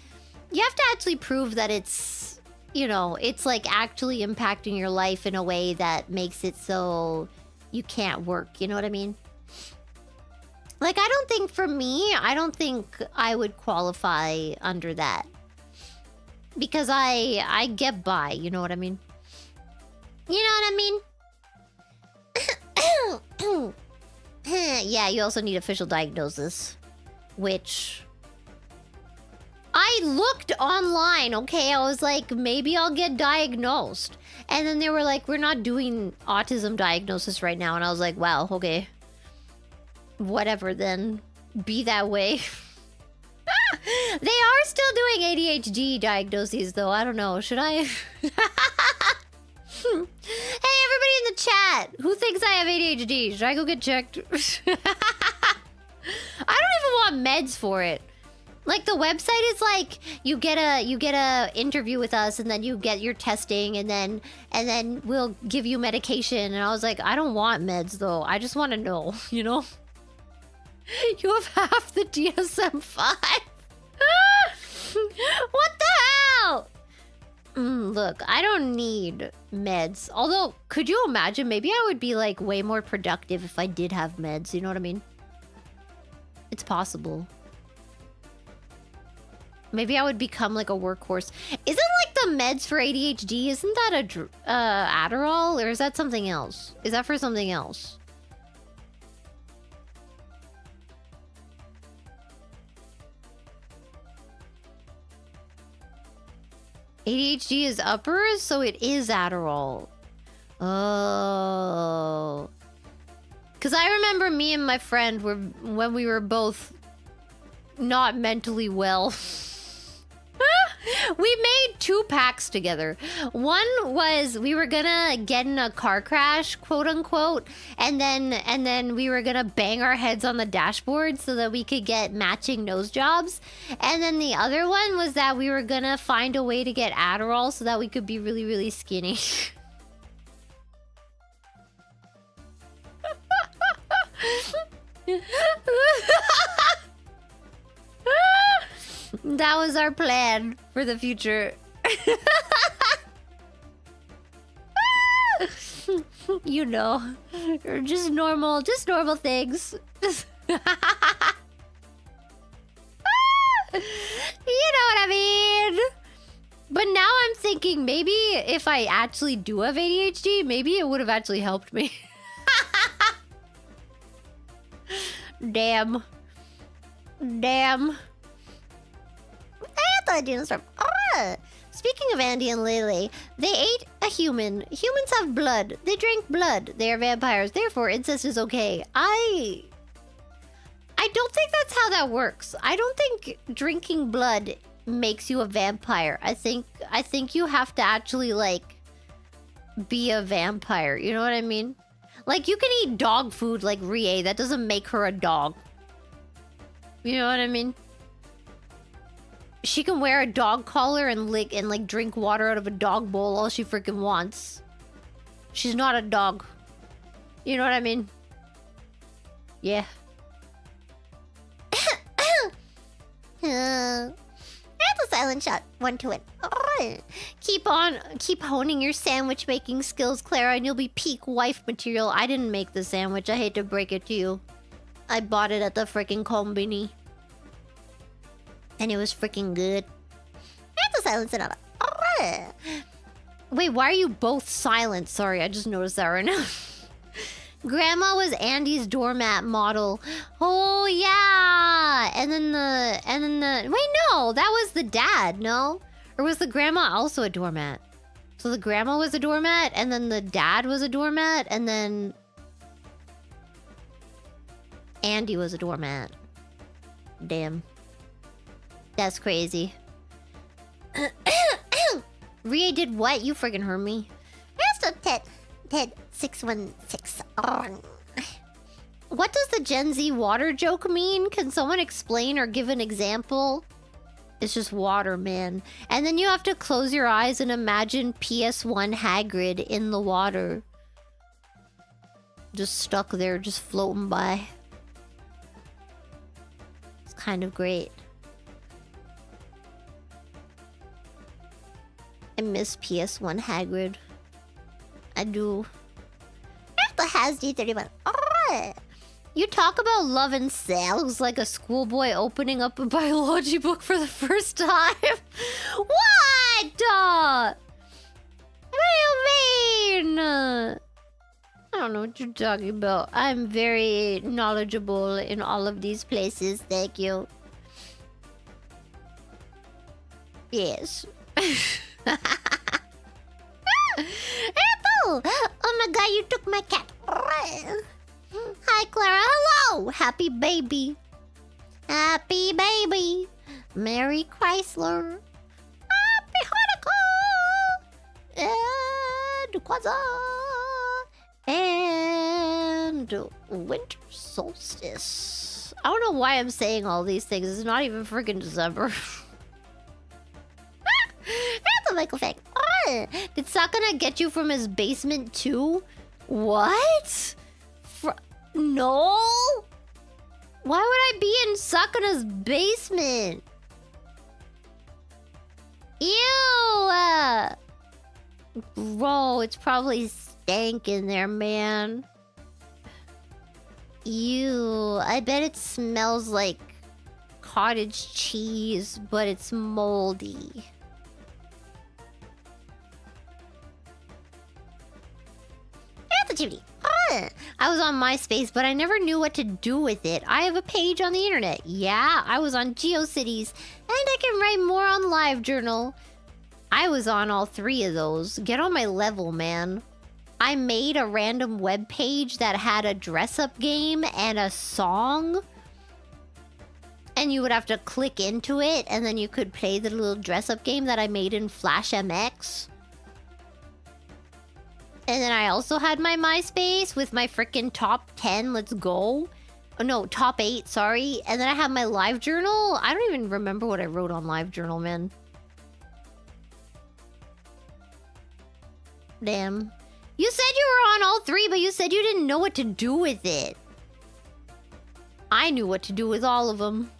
You have to actually prove that it's, you know, it's, like, actually impacting your life in a way that makes it so you can't work. You know what I mean? Like, I don't think, for me, I don't think I would qualify under that. Because I get by, you know what I mean? You know what I mean? Yeah, you also need official diagnosis. Which... I looked online, okay? I was like, maybe I'll get diagnosed. And then they were like, we're not doing autism diagnosis right now. And I was like, wow, okay. Whatever then. Be that way. They are still doing ADHD diagnoses, though. I don't know. Should I? Hey, everybody in the chat. Who thinks I have ADHD? Should I go get checked? I don't even want meds for it. Like, the website is like, you get a interview with us, and then you get your testing, and then we'll give you medication. And I was like, I don't want meds, though. I just want to know, you know? You have half the DSM-5. What the hell? Look, I don't need meds. Although, could you imagine? Maybe I would be, like, way more productive if I did have meds. You know what I mean? It's possible. Maybe I would become, like, a workhorse. Isn't, like, the meds for ADHD, isn't that a Adderall? Or is that something else? Is that for something else? ADHD is uppers, so it is Adderall. Oh. Because I remember me and my friend were, when we were both not mentally well. We made 2 packs together. One was we were gonna get in a car crash, quote unquote, and then we were gonna bang our heads on the dashboard so that we could get matching nose jobs. And then the other one was that we were gonna find a way to get Adderall so that we could be really, really skinny. That was our plan for the future. You know, just normal things. You know what I mean? But now I'm thinking maybe if I actually do have ADHD, maybe it would have actually helped me. Damn. Speaking of Andy and Lily, they ate a human. Humans have blood. They drank blood. They are vampires. Therefore, incest is okay. I don't think that's how that works. I don't think drinking blood makes you a vampire. I think you have to actually, like, be a vampire. You know what I mean? Like, you can eat dog food like Rie. That doesn't make her a dog. You know what I mean? She can wear a dog collar and drink water out of a dog bowl all she freaking wants. She's not a dog. You know what I mean? Yeah. That's a silent shot. 1 to it. Keep honing your sandwich making skills, Clara, and you'll be peak wife material. I didn't make the sandwich. I hate to break it to you. I bought it at the freaking combini. And it was freaking good. That's a silence and all. Wait, why are you both silent? Sorry, I just noticed that right now. Grandma was Andy's doormat model. Oh yeah. And then the wait, no, that was the dad, no? Or was the grandma also a doormat? So the grandma was a doormat, and then the dad was a doormat, and then Andy was a doormat. Damn. That's crazy. Ria did what? You friggin' heard me. That's a Ted 616. What does the Gen Z water joke mean? Can someone explain or give an example? It's just water, man. And then you have to close your eyes and imagine PS1 Hagrid in the water. Just stuck there, just floating by. It's kind of great. I miss PS1 Hagrid. I do. The has D31. You talk about love and sex like a schoolboy opening up a biology book for the first time. Why? What? What do you mean? I don't know what you're talking about. I'm very knowledgeable in all of these places. Thank you. Yes. Apple! Oh my god, you took my cat. Hi, Clara. Hello! Happy baby. Happy baby. Merry Chrysler. Happy Hanukkah. And Kwanzaa. And winter solstice. I don't know why I'm saying all these things. It's not even freaking December. That's a Michael thing. Did Sakana get you from his basement too? What? No? Why would I be in Sakana's basement? Ew! Bro, it's probably stank in there, man. Ew. I bet it smells like cottage cheese, but it's moldy. I was on MySpace, but I never knew what to do with it. I have a page on the internet. Yeah, I was on GeoCities, and I can write more on LiveJournal. I was on all three of those. Get on my level, man. I made a random web page that had a dress-up game and a song. And you would have to click into it, and then you could play the little dress-up game that I made in Flash MX. And then I also had my MySpace with my freaking top 10, let's go. Oh no, top 8, sorry. And then I have my LiveJournal. I don't even remember what I wrote on LiveJournal, man. Damn. You said you were on all three, but you said you didn't know what to do with it. I knew what to do with all of them.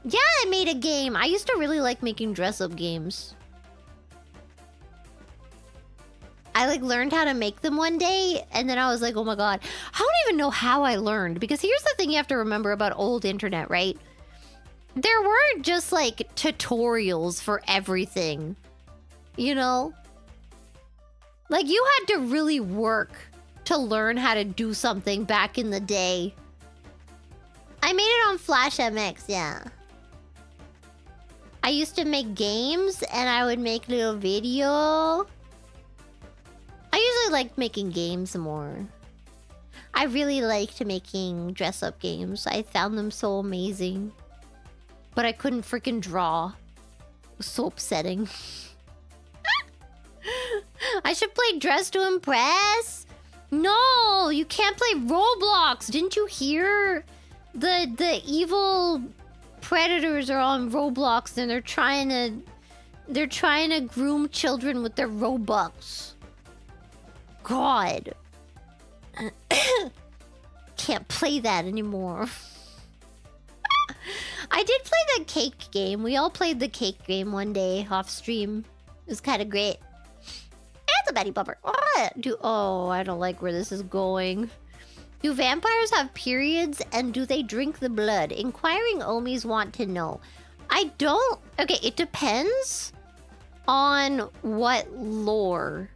Yeah, I made a game. I used to really like making dress-up games. I learned how to make them one day, and then I was like, oh my god. I don't even know how I learned, because here's the thing you have to remember about old internet, right? There weren't just tutorials for everything, you know? You had to really work to learn how to do something back in the day. I made it on Flash MX, yeah. I used to make games, and I would make little video. I usually liked making games more. I really liked making dress-up games. I found them so amazing. But I couldn't freaking draw. It was so upsetting. I should play Dress to Impress. No, you can't play Roblox. Didn't you hear? The evil predators are on Roblox, and they're trying to groom children with their Robux. God. Can't play that anymore. I did play the cake game. We all played the cake game one day off stream. It was kind of great. That's a Betty Bumper. Oh, I don't like where this is going. Do vampires have periods, and do they drink the blood? Inquiring Omis want to know. I don't... Okay, it depends on what lore.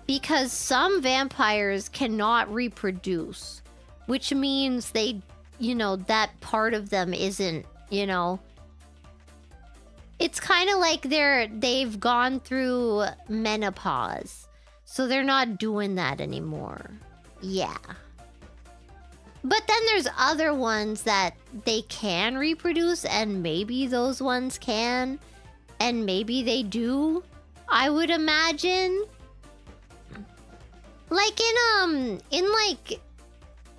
Because some vampires cannot reproduce, which means they, that part of them isn't, It's kind of like they've gone through menopause, so they're not doing that anymore. Yeah. But then there's other ones that they can reproduce, and maybe those ones can, and maybe they do, I would imagine.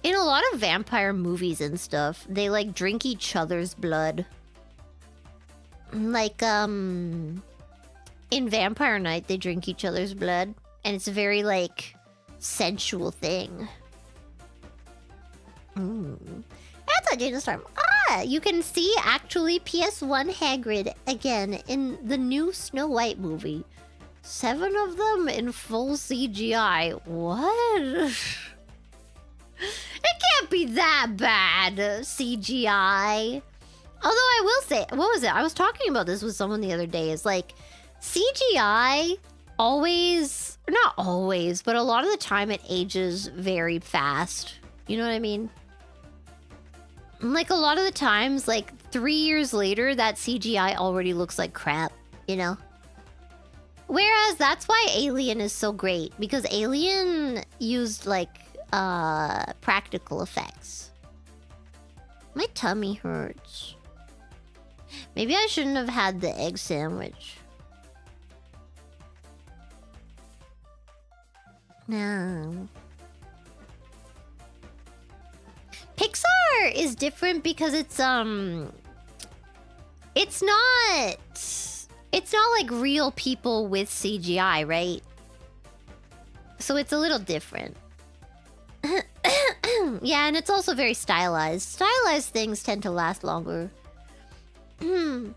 In a lot of vampire movies and stuff, they drink each other's blood. In Vampire Night, they drink each other's blood, and it's a very sensual thing. That's a Jada Storm. You can see actually PS1 Hagrid again in the new Snow White movie. 7 of them in full CGI. What? It can't be that bad, CGI. Although I will say, what was it? I was talking about this with someone the other day. Is like CGI always, not always, but a lot of the time it ages very fast. You know what I mean? Like a lot of the times, like 3 years later, that CGI already looks like crap, you know? Whereas that's why Alien is so great, because Alien used like practical effects. My tummy hurts. Maybe I shouldn't have had the egg sandwich. No. Pixar is different because it's not like real people with CGI, right? So it's a little different. Yeah, and it's also very stylized. Stylized things tend to last longer. Relativity.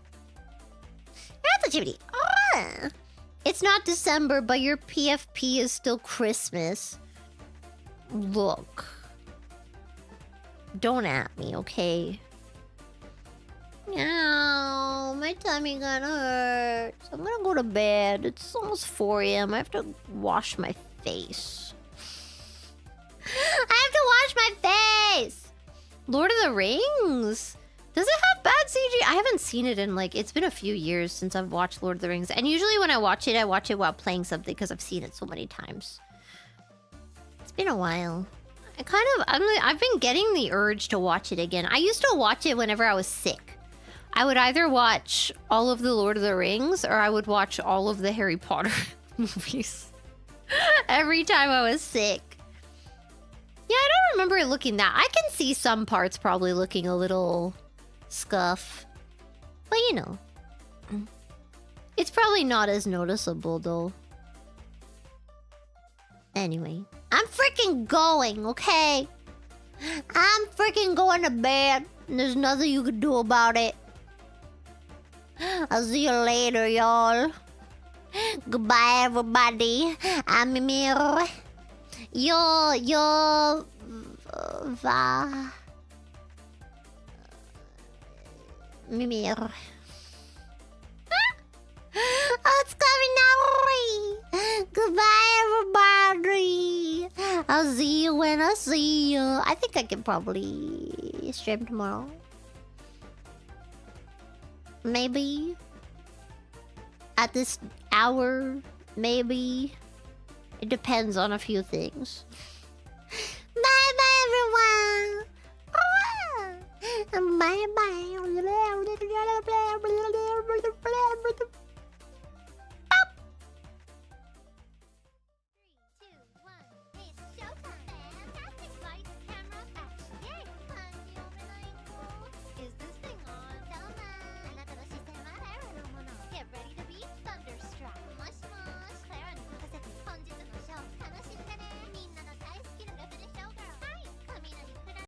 Ah. It's not December, but your PFP is still Christmas. Look. Don't at me, okay? Ow, my tummy gonna hurt. So I'm gonna go to bed. It's almost 4 a.m. I have to wash my face. I have to wash my face! Lord of the Rings? Does it have bad CG? I haven't seen it in like, it's been a few years since I've watched Lord of the Rings. And usually when I watch it while playing something because I've seen it so many times. It's been a while. I've been getting the urge to watch it again. I used to watch it whenever I was sick. I would either watch all of the Lord of the Rings or I would watch all of the Harry Potter movies. Every time I was sick. Yeah, I don't remember it looking that. I can see some parts probably looking a little scuff. But you know. It's probably not as noticeable though. Anyway. I'm freaking going, okay? I'm freaking going to bed. And there's nothing you can do about it. I'll see you later, y'all. Goodbye, everybody. I'm Mimir. Mimir. Oh, it's Kaminari. Goodbye, everybody. I'll see you when I see you. I think I can probably stream tomorrow. Maybe. At this hour, maybe. It depends on a few things. Bye-bye, everyone. Bye-bye.